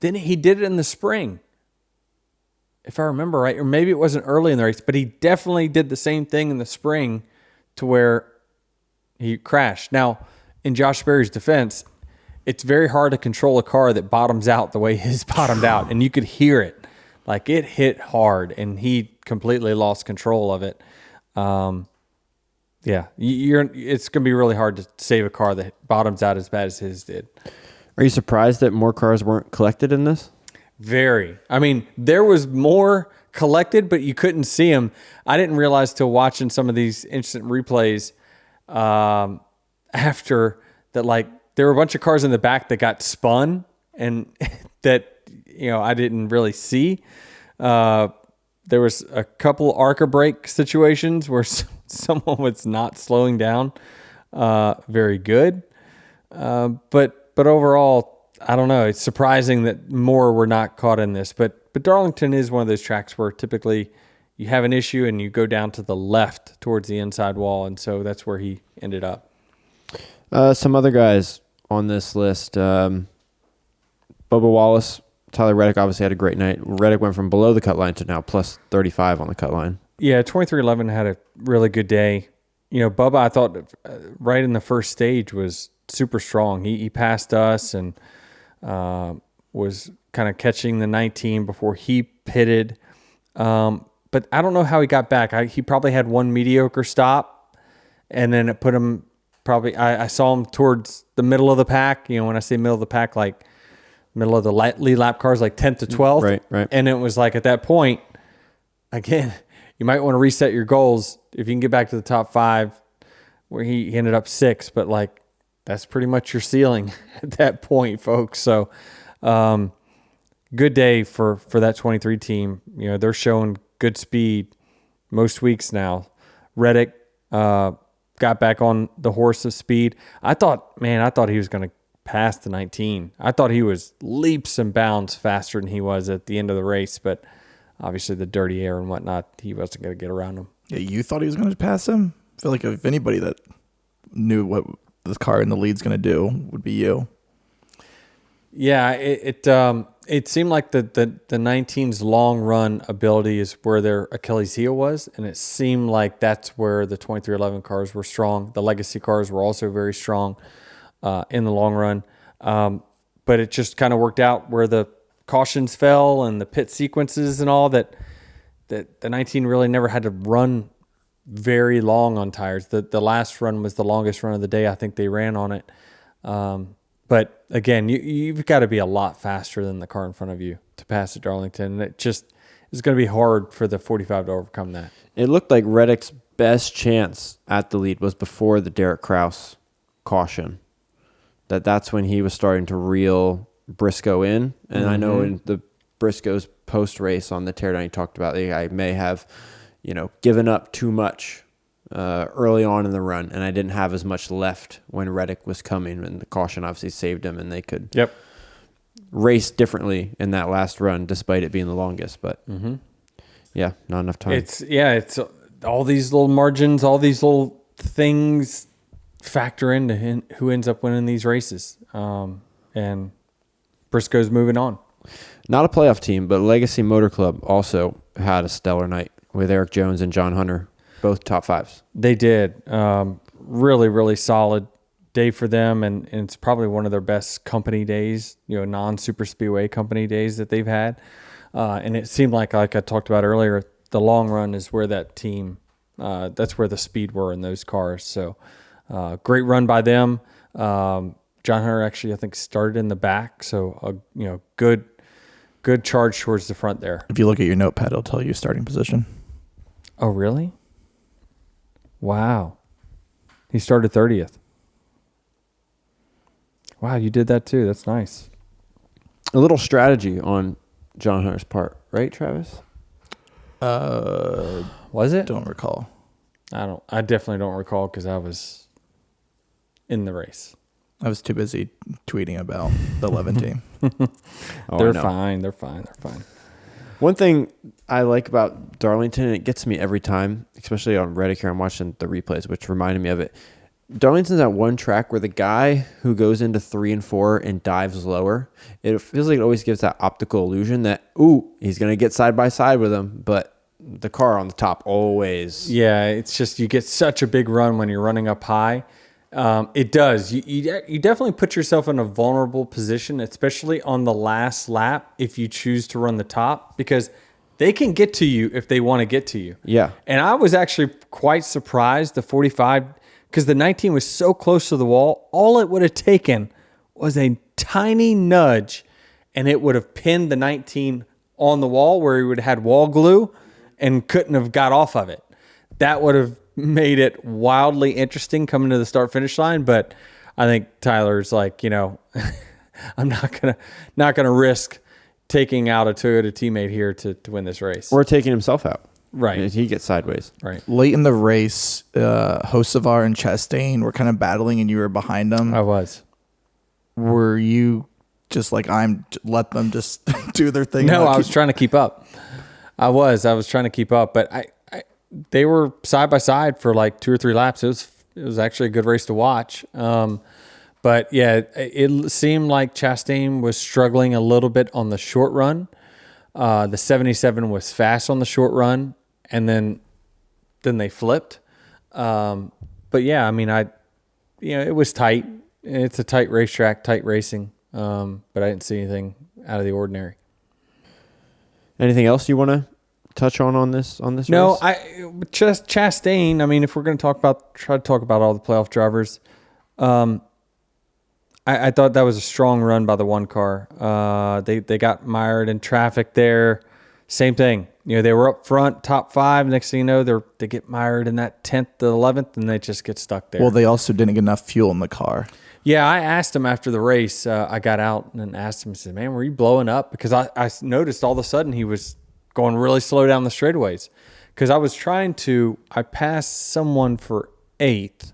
Then he did it in the spring, if I remember right. Or maybe it wasn't early in the race, but he definitely did the same thing in the spring to where he crashed. Now, in Josh Berry's defense, it's very hard to control a car that bottoms out the way his bottomed out, and you could hear it. Like, it hit hard, and he completely lost control of it. Yeah, it's going to be really hard to save a car that bottoms out as bad as his did. Are you surprised that more cars weren't collected in this? Very. I mean, there was more collected, but you couldn't see them. I didn't realize till watching some of these instant replays after that, there were a bunch of cars in the back that got spun and that, I didn't really see. There was a couple ARCA brake situations where someone was not slowing down very good. But overall, I don't know. It's surprising that more were not caught in this. But Darlington is one of those tracks where typically you have an issue and you go down to the left towards the inside wall. And so that's where he ended up. Some other guys on this list. Bubba Wallace, Tyler Reddick obviously had a great night. Reddick went from below the cut line to now plus 35 on the cut line. Yeah, 2311 had a really good day. Bubba, I thought right in the first stage was super strong. He passed us and was kind of catching the 19 before he pitted. But I don't know how he got back. He probably had one mediocre stop, and then it put him probably. I saw him towards the middle of the pack. When I say middle of the pack, like middle of the lead lap cars, like 10th to 12th. Right. And it was like at that point, again, you might want to reset your goals if you can get back to the top 5, where he ended up 6. But like that's pretty much your ceiling at that point, folks. So good day for that 23 team. They're showing good speed most weeks now. Reddick got back on the horse of speed. I thought he was going to pass the 19. I thought he was leaps and bounds faster than he was at the end of the race, but obviously the dirty air and whatnot, he wasn't going to get around him. Yeah, you thought he was going to pass him? I feel like if anybody that knew what the car in the lead's going to do would be you. Yeah, it seemed like the 19's long run ability is where their Achilles heel was, and it seemed like that's where the 2311 cars were strong. The legacy cars were also very strong in the long run, but it just kind of worked out where the cautions fell and the pit sequences and all that the 19 really never had to run very long on tires. The last run was the longest run of the day I think they ran on it. But again, you've got to be a lot faster than the car in front of you to pass at Darlington. And it just is going to be hard for the 45 to overcome that. It looked like Reddick's best chance at the lead was before the Derek Kraus caution. That's when he was starting to reel Briscoe in. And I know in the Briscoe's post-race on the teardown, he talked about I may have, given up too much early on in the run, and I didn't have as much left when Reddick was coming, and the caution obviously saved him, and they could race differently in that last run, despite it being the longest. But yeah, not enough time. It's all these little margins, all these little things factor into who ends up winning these races. And Briscoe's moving on. Not a playoff team, but Legacy Motor Club also had a stellar night with Eric Jones and John Hunter, both top 5s. They did. Really, really solid day for them, and it's probably one of their best company days, non-super speedway company days that they've had. And it seemed like I talked about earlier, the long run is where that team, that's where the speed were in those cars. So great run by them. John Hunter actually, I think, started in the back. So, good charge towards the front there. If you look at your notepad, it'll tell you starting position. Oh, really? Wow. He started 30th. Wow, you did that too. That's nice. A little strategy on John Hunter's part, right, Travis? Was it? Don't recall. I definitely don't recall because I was in the race. I was too busy tweeting about the 11 team. They're fine. They're fine. One thing I like about Darlington, and it gets me every time, especially on Reddick here, I'm watching the replays, which reminded me of it. Darlington's at one track where the guy who goes into 3 and 4 and dives lower, it feels like it always gives that optical illusion that, he's going to get side by side with him, but the car on the top always. Yeah, it's just you get such a big run when you're running up high. It does. You definitely put yourself in a vulnerable position, especially on the last lap if you choose to run the top, because they can get to you if they want to get to you. Yeah. And I was actually quite surprised, the 45, because the 19 was so close to the wall. All it would have taken was a tiny nudge, and it would have pinned the 19 on the wall where he would have had wall glue and couldn't have got off of it. That would have made it wildly interesting coming to the start-finish line, but I think Tyler's like, I'm not gonna risk taking out a Toyota teammate here to win this race. Or taking himself out. Right. He gets sideways. Right. Late in the race, Hocevar and Chastain were kind of battling, and you were behind them. I was. Were you just like, let them just do their thing? No, I was trying to keep up. I was trying to keep up, but they were side by side for like 2 or 3 laps. It was actually a good race to watch. But yeah, it seemed like Chastain was struggling a little bit on the short run. The 77 was fast on the short run, and then they flipped. But yeah, I mean, it was tight. It's a tight racetrack, tight racing. But I didn't see anything out of the ordinary. Anything else you want to touch on this No, race? Just Chastain. I mean, if we're going to try to talk about all the playoff drivers, I thought that was a strong run by the one car. They got mired in traffic there. Same thing. They were up front, top 5. Next thing you know, they get mired in that 10th to 11th, and they just get stuck there. Well, they also didn't get enough fuel in the car. Yeah, I asked him after the race. I got out and asked him, I said, man, were you blowing up? Because I noticed all of a sudden he was going really slow down the straightaways. Because I passed someone for 8th.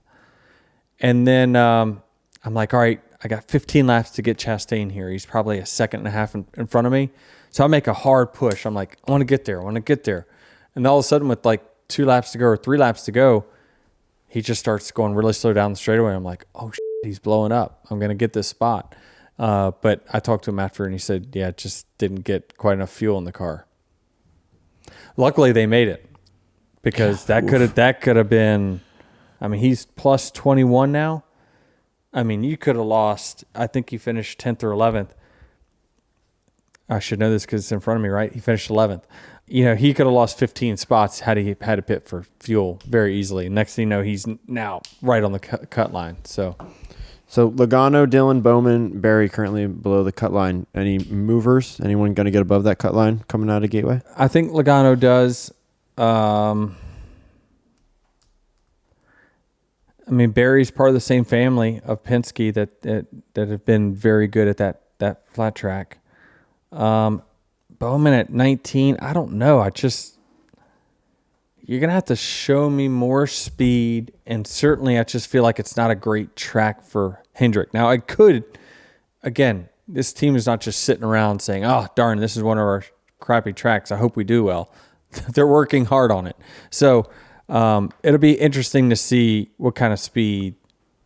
And then I'm like, all right, I got 15 laps to get Chastain here. He's probably a second and a half in front of me. So I make a hard push. I'm like, I want to get there. And all of a sudden with like 2 laps to go or 3 laps to go, he just starts going really slow down the straightaway. I'm like, oh, shit, he's blowing up. I'm going to get this spot. But I talked to him after and he said, yeah, just didn't get quite enough fuel in the car. Luckily they made it because that could have been, I mean, he's plus 21 now. I mean, you could have lost, I think he finished 10th or 11th. I should know this because it's in front of me, right? He finished 11th. He could have lost 15 spots had he had to pit for fuel very easily. Next thing you know, he's now right on the cut line. So Logano, Dillon, Bowman, Barry currently below the cut line. Any movers? Anyone going to get above that cut line coming out of Gateway? I think Logano does. I mean, Barry's part of the same family of Penske that have been very good at that flat track. Bowman at 19, I don't know. You're going to have to show me more speed, and certainly I just feel like it's not a great track for Hendrick. Now, again, this team is not just sitting around saying, oh, darn, this is one of our crappy tracks. I hope we do well. They're working hard on it. So it'll be interesting to see what kind of speed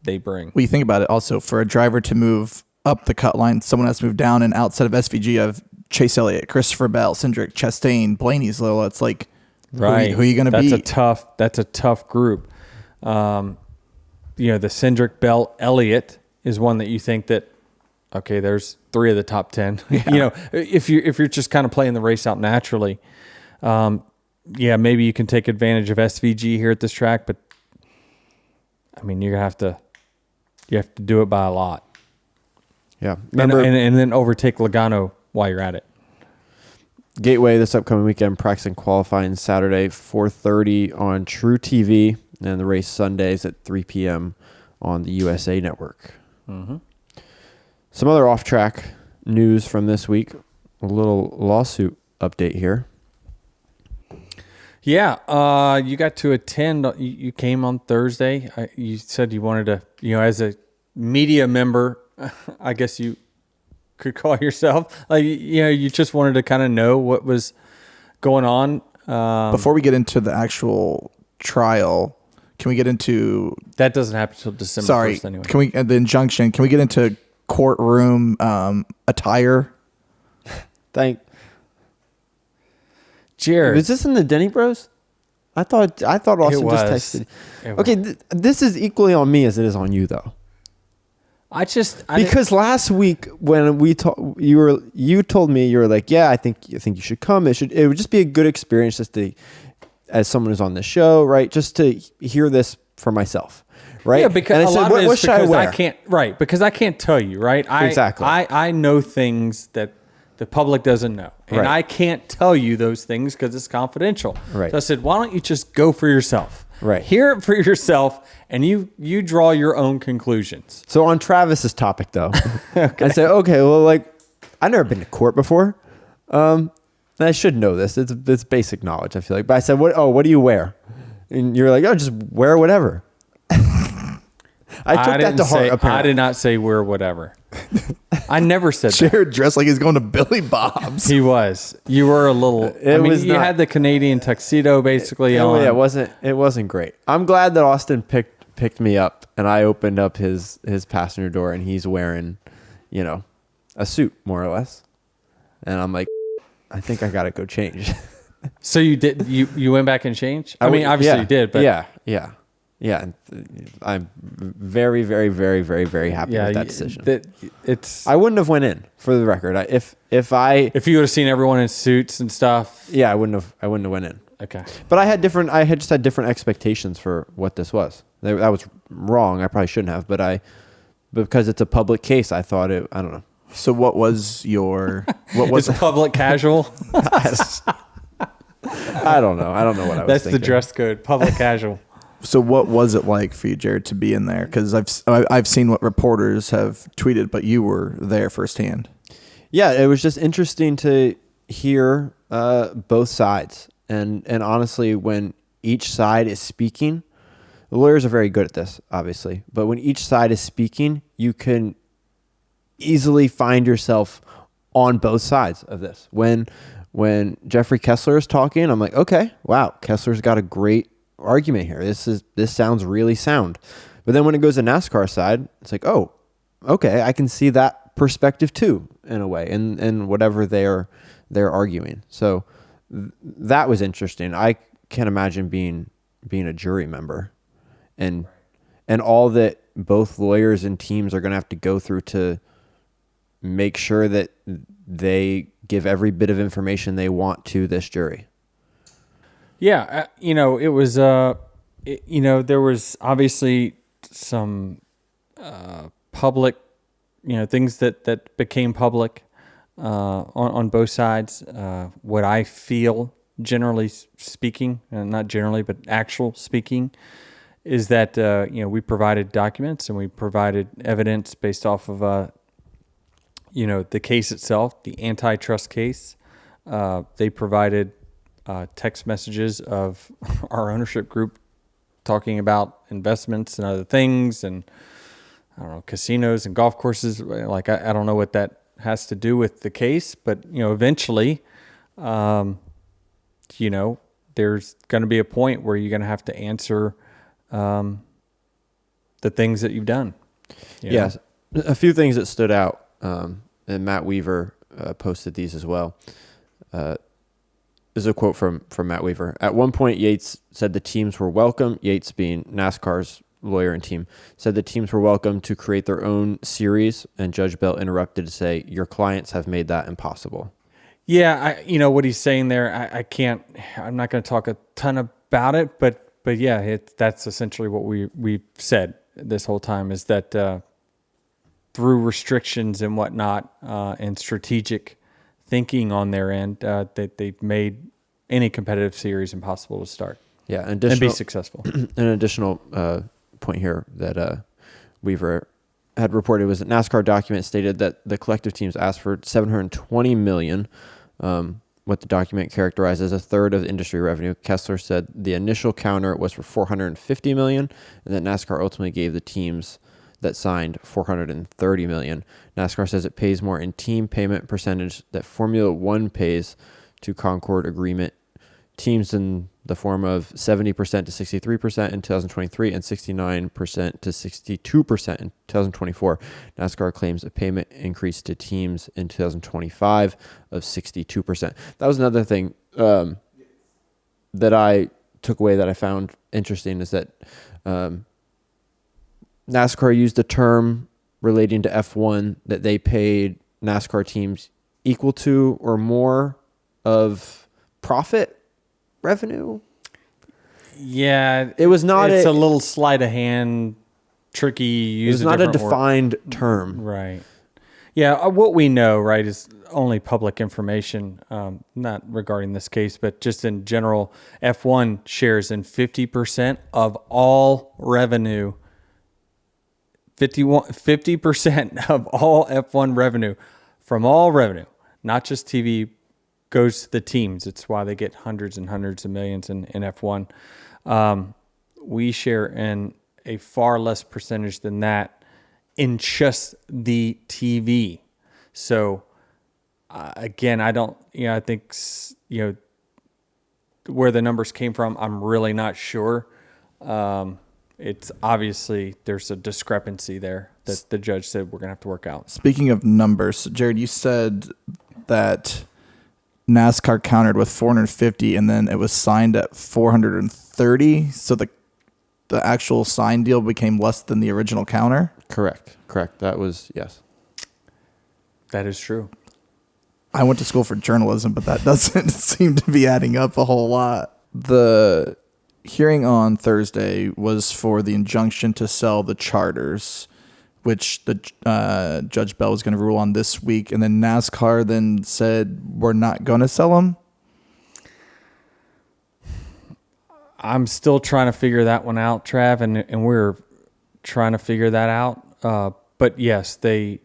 they bring. Well, you think about it also, for a driver to move up the cut line, someone has to move down, and outside of SVG of Chase Elliott, Christopher Bell, Hendrick, Chastain, Blaney's little. It's like, right. Who are you going to be? That's a tough group. The Hendrick, Bell, Elliott is one that you think that, okay, there's 3 of the top 10. Yeah. If you're just kind of playing the race out naturally, maybe you can take advantage of SVG here at this track, but I mean, you have to do it by a lot. Yeah. And then overtake Logano while you're at it. Gateway this upcoming weekend, practicing qualifying Saturday, 4:30 on True TV, and the race Sundays at 3 p.m. on the USA Network. Mm-hmm. Some other off-track news from this week. A little lawsuit update here. Yeah, you got to attend. You came on Thursday. You said you wanted to, as a media member, I guess you could call yourself. You just wanted to kind of know what was going on. Before we get into the actual trial, can we get into... That doesn't happen until December 1st anyway. Can we, the injunction, can we get into courtroom attire? Jared. Was this in the Denny Bros? I thought Austin just texted. Okay, this is equally on me as it is on you, though. Because last week when we you told me, you were like, yeah, I think you should come. It would just be a good experience just to, as someone who's on the show, right? Just to hear this for myself, right? Yeah, because and I said, what should I wear? Because I can't tell you, right? Exactly. I know things that the public doesn't know, and I can't tell you those things because it's confidential. Right. So I said, why don't you just go for yourself? Right. Hear it for yourself, and you draw your own conclusions. So on Travis's topic, though, okay. I said, okay, well, I've never been to court before. And I should know this. It's basic knowledge, I feel like. But I said, what do you wear? And you're like, oh, just wear whatever. I took that to heart, apparently. I did not say wear whatever. I never said that. Jared dressed like he's going to Billy Bob's. He was. You were a little... you had the Canadian tuxedo basically on. Yeah, it wasn't great. I'm glad that Austin picked picked me up, and I opened up his passenger door, and he's wearing, a suit more or less, and I'm like, I think I gotta go change. So you went back and changed? I mean, obviously you did, but yeah. And I'm very, very, very, very, very happy with that decision. I wouldn't have went in, for the record. If you would have seen everyone in suits and stuff. Yeah, I wouldn't have went in. Okay. But I had just had different expectations for what this was. That was wrong. I probably shouldn't have, but because it's a public case, I thought I don't know. So what was It's public casual? I don't know. I don't know what I was That's thinking. the dress code, public casual. So what was it like for you, Jared, to be in there? Because I've seen what reporters have tweeted, but you were there firsthand. Yeah, it was just interesting to hear both sides, and honestly, when each side is speaking, the lawyers are very good at this, obviously. But when each side is speaking, you can easily find yourself on both sides of this. When Jeffrey Kessler is talking, I'm like, okay, wow, Kessler's got a great argument here. This sounds really sound. But then when it goes to NASCAR side, it's like, oh, okay, I can see that perspective too, in a way, and whatever they're arguing. So that was interesting. I can't imagine being a jury member, and all that both lawyers and teams are going to have to go through to make sure that they give every bit of information they want to this jury. Yeah, it was, there was obviously some public, things that became public on both sides. What I feel, generally speaking, and not generally, but actual speaking, is that, we provided documents and we provided evidence based off of, the case itself, the antitrust case. They provided text messages of our ownership group talking about investments and other things, and I don't know, casinos and golf courses. Like I don't know what that has to do with the case, but eventually, there's going to be a point where you're going to have to answer the things that you've done. Yes, a few things that stood out, and Matt Weaver posted these as well. This is a quote from Matt Weaver. At one point, Yates said the teams were welcome. Yates, being NASCAR's lawyer and team, said the teams were welcome to create their own series, and Judge Bell interrupted to say, your clients have made that impossible. Yeah, what he's saying there, I'm not going to talk a ton about it, but yeah, that's essentially what we've said this whole time, is that through restrictions and whatnot, and strategic thinking on their end, that they've made any competitive series impossible to start. Yeah, and be successful. An additional point here that Weaver had reported was that NASCAR document stated that the collective teams asked for $720 million, what the document characterized as a third of industry revenue. Kessler said the initial counter was for $450 million, and that NASCAR ultimately gave the teams that signed $430 million. NASCAR says it pays more in team payment percentage that Formula One pays to Concord agreement teams in the form of 70% to 63% in 2023 and 69% to 62% in 2024. NASCAR claims a payment increase to teams in 2025 of 62%. That was another thing that I took away that I found interesting, is that NASCAR used a term relating to F1 that they paid NASCAR teams equal to or more of profit revenue. Yeah, it was not. It's a little sleight of hand, tricky. It was not a defined term, right? Yeah, what we know, right, is only public information, not regarding this case, but just in general. F1 shares in 50% of all revenue. 50% of all F1 revenue, from all revenue, not just TV, goes to the teams. It's why they get hundreds and hundreds of millions in F1. We share in a far less percentage than that in just the TV. So again, I think, where the numbers came from, I'm really not sure. it's obviously there's a discrepancy there that the judge said we're going to have to work out. Speaking of numbers, Jared, you said that NASCAR countered with 450 and then it was signed at 430. So the actual signed deal became less than the original counter. Correct. That was, yes. That is true. I went to school for journalism, but that doesn't seem to be adding up a whole lot. The hearing on Thursday was for the injunction to sell the charters, which the Judge Bell was going to rule on this week. And then NASCAR then said, we're not going to sell them. I'm still trying to figure that one out, Trav, and we're trying to figure that out. But yes, they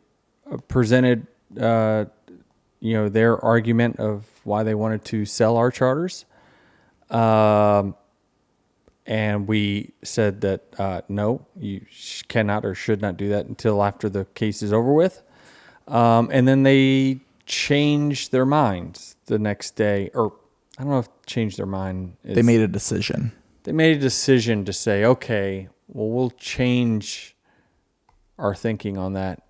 presented, their argument of why they wanted to sell our charters. And we said that, no, you cannot or should not do that until after the case is over with. And then they changed their minds the next day, or I don't know if changed their mind. They made a decision. They made a decision to say, okay, well, we'll change our thinking on that.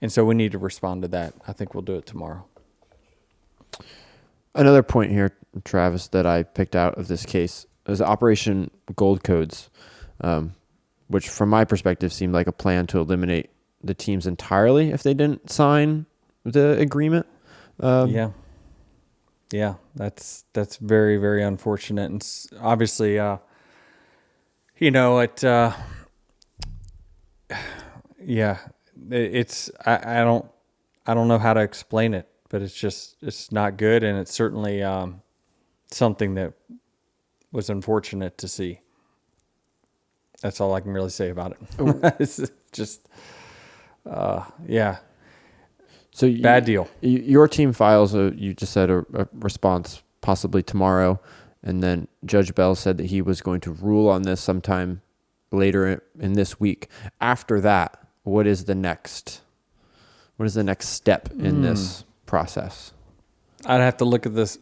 And so we need to respond to that. I think we'll do it tomorrow. Another point here, Travis, that I picked out of this case is Operation Gold Codes, which from my perspective seemed like a plan to eliminate the teams entirely if they didn't sign the agreement. Yeah, that's very, very unfortunate. And obviously, I don't know how to explain it, but it's not good. And it's certainly, something that was unfortunate to see. That's all I can really say about it. It's just, yeah. So bad deal. Your team files, you just said a response possibly tomorrow, and then Judge Bell said that he was going to rule on this sometime later in this week. After that, what is the next step in this process? I'd have to look at the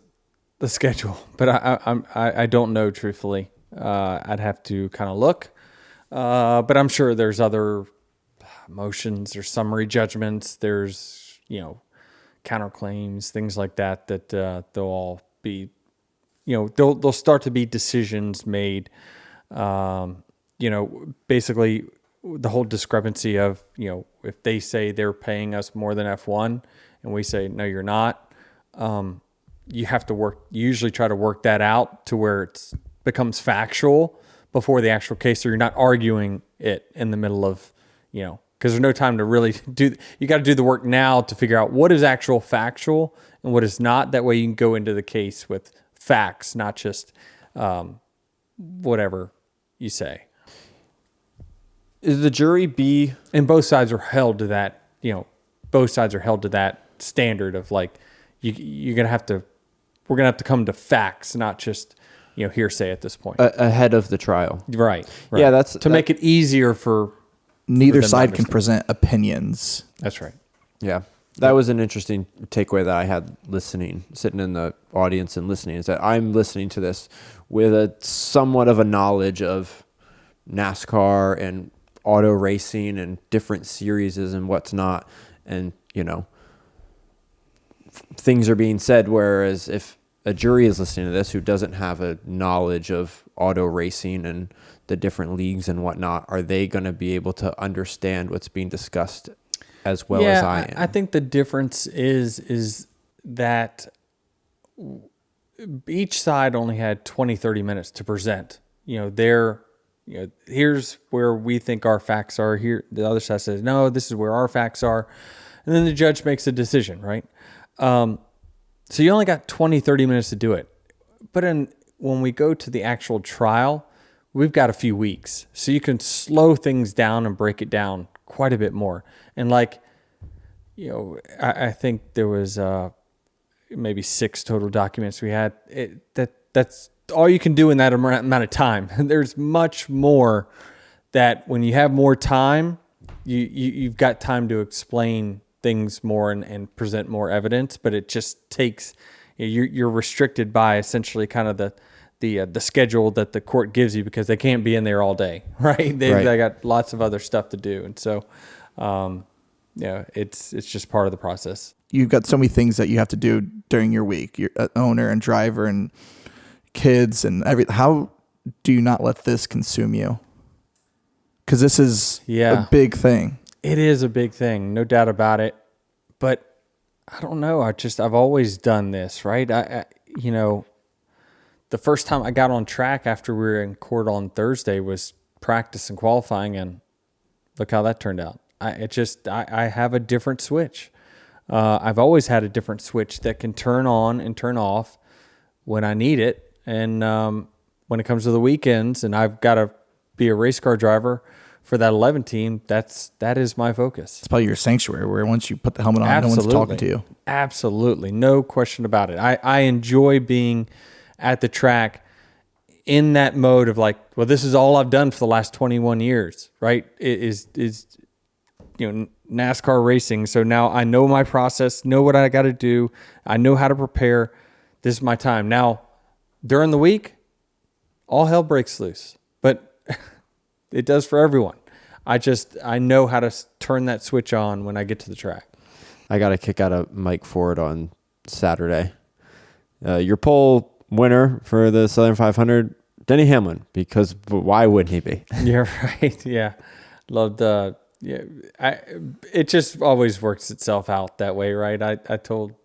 schedule, but I don't know truthfully. I'd have to kind of look, but I'm sure there's other motions, there's summary judgments, there's counterclaims, things like that they'll all be, they'll start to be decisions made. Basically the whole discrepancy of if they say they're paying us more than F1 and we say no, you're not. You have to usually try to work that out to where it becomes factual before the actual case. So you're not arguing it in the middle of, because there's no time to really you got to do the work now to figure out what is actual factual and what is not. That way you can go into the case with facts, not just whatever you say. Is the jury and both sides are held to that, both sides are held to that standard of like, we're going to have to come to facts, not just, hearsay at this point. Ahead of the trial. Right. Yeah, that's to make it easier for neither side can present opinions. That's right. Yeah. That was an interesting takeaway that I had sitting in the audience and listening, is that I'm listening to this with a somewhat of a knowledge of NASCAR and auto racing and different series and what's not. And, things are being said, whereas if a jury is listening to this who doesn't have a knowledge of auto racing and the different leagues and whatnot, are they going to be able to understand what's being discussed as well as I am? I think the difference is that each side only had 20, 30 minutes to present. Here's where we think our facts are. Here, the other side says, no, this is where our facts are. And then the judge makes a decision, right? So you only got 20, 30 minutes to do it. But when we go to the actual trial, we've got a few weeks. So you can slow things down and break it down quite a bit more. And I think there was maybe 6 total documents we had. That's all you can do in that amount of time. There's much more that when you have more time, you've got time to explain things more and present more evidence, but it just takes, you're restricted by essentially kind of the schedule that the court gives you because they can't be in there all day, right? They got lots of other stuff to do, and so it's just part of the process. You've got so many things that you have to do during your week. You're an owner and driver and kids and everything. How do you not let this consume you? Because this is a big thing. It is a big thing, no doubt about it. But I don't know. I've always done this, right? The first time I got on track after we were in court on Thursday was practice and qualifying, and look how that turned out. I have a different switch. I've always had a different switch that can turn on and turn off when I need it. And when it comes to the weekends and I've got to be a race car driver for that 11 team, that is my focus. It's probably your sanctuary where once you put the helmet on, no one's talking to you. Absolutely. No question about it. I enjoy being at the track in that mode of like, well, this is all I've done for the last 21 years, right? It is NASCAR racing. So now I know my process, know what I got to do. I know how to prepare. This is my time. Now, during the week, all hell breaks loose, but it does for everyone. I know how to turn that switch on when I get to the track. I got a kick out of Mike Ford on Saturday. Your pole winner for the Southern 500, Denny Hamlin, because why wouldn't he be? Yeah, right. Yeah. Loved it just always works itself out that way, right? I told,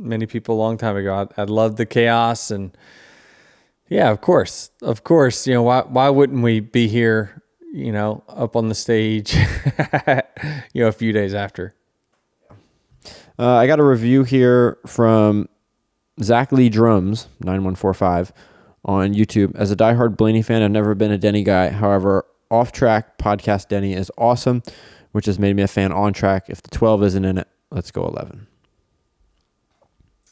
many people a long time ago, I love the chaos, and yeah, of course, why wouldn't we be here, up on the stage, a few days after. I got a review here from Zach Lee Drums 9145 on YouTube. As a diehard Blaney fan, I've never been a Denny guy. However, off track podcast Denny is awesome, which has made me a fan on track. If the 12 isn't in it, let's go 11.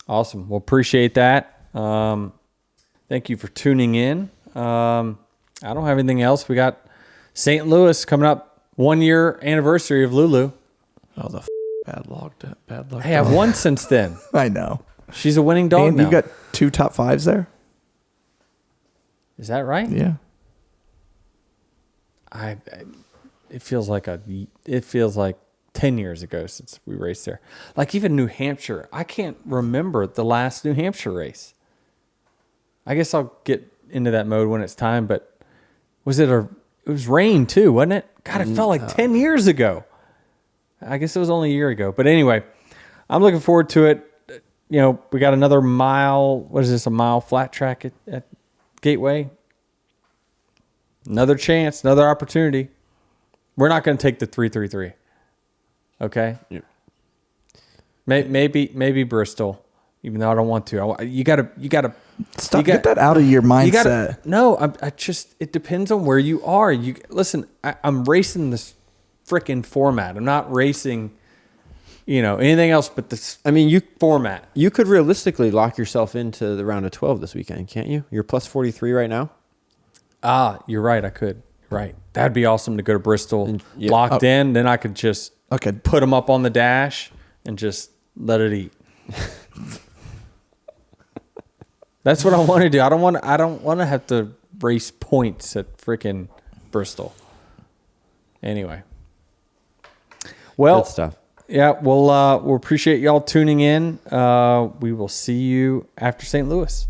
Awesome. Well, appreciate that. Thank you for tuning in. I don't have anything else. We got St. Louis coming up, 1 year anniversary of Lulu. Oh, the bad luck. Hey, I've won since then. I know. She's a winning dog now. You got 2 top 5s there? Is that right? Yeah. It feels like 10 years ago since we raced there. Like even New Hampshire, I can't remember the last New Hampshire race. I guess I'll get into that mode when it's time, but it was rain too, wasn't it? God, it felt like 10 years ago. I guess it was only a year ago. But anyway, I'm looking forward to it. We got another mile. What is this? A mile flat track at Gateway. Another chance, another opportunity. We're not going to take the 333. Okay. Yep. Maybe Bristol, even though I don't want to. You gotta stop. Get that out of your mindset. It depends on where you are. Listen. I'm racing this freaking format. I'm not racing, anything else but this. Format. You could realistically lock yourself into the round of 12 this weekend, can't you? You're plus 43 right now. You're right. I could. Right. That'd be awesome to go to Bristol locked in. Then I could just put them up on the dash and just let it eat. That's what I want to do. I don't want to have to race points at freaking Bristol. Anyway. Well, good stuff. Yeah, we'll appreciate y'all tuning in. We will see you after St. Louis.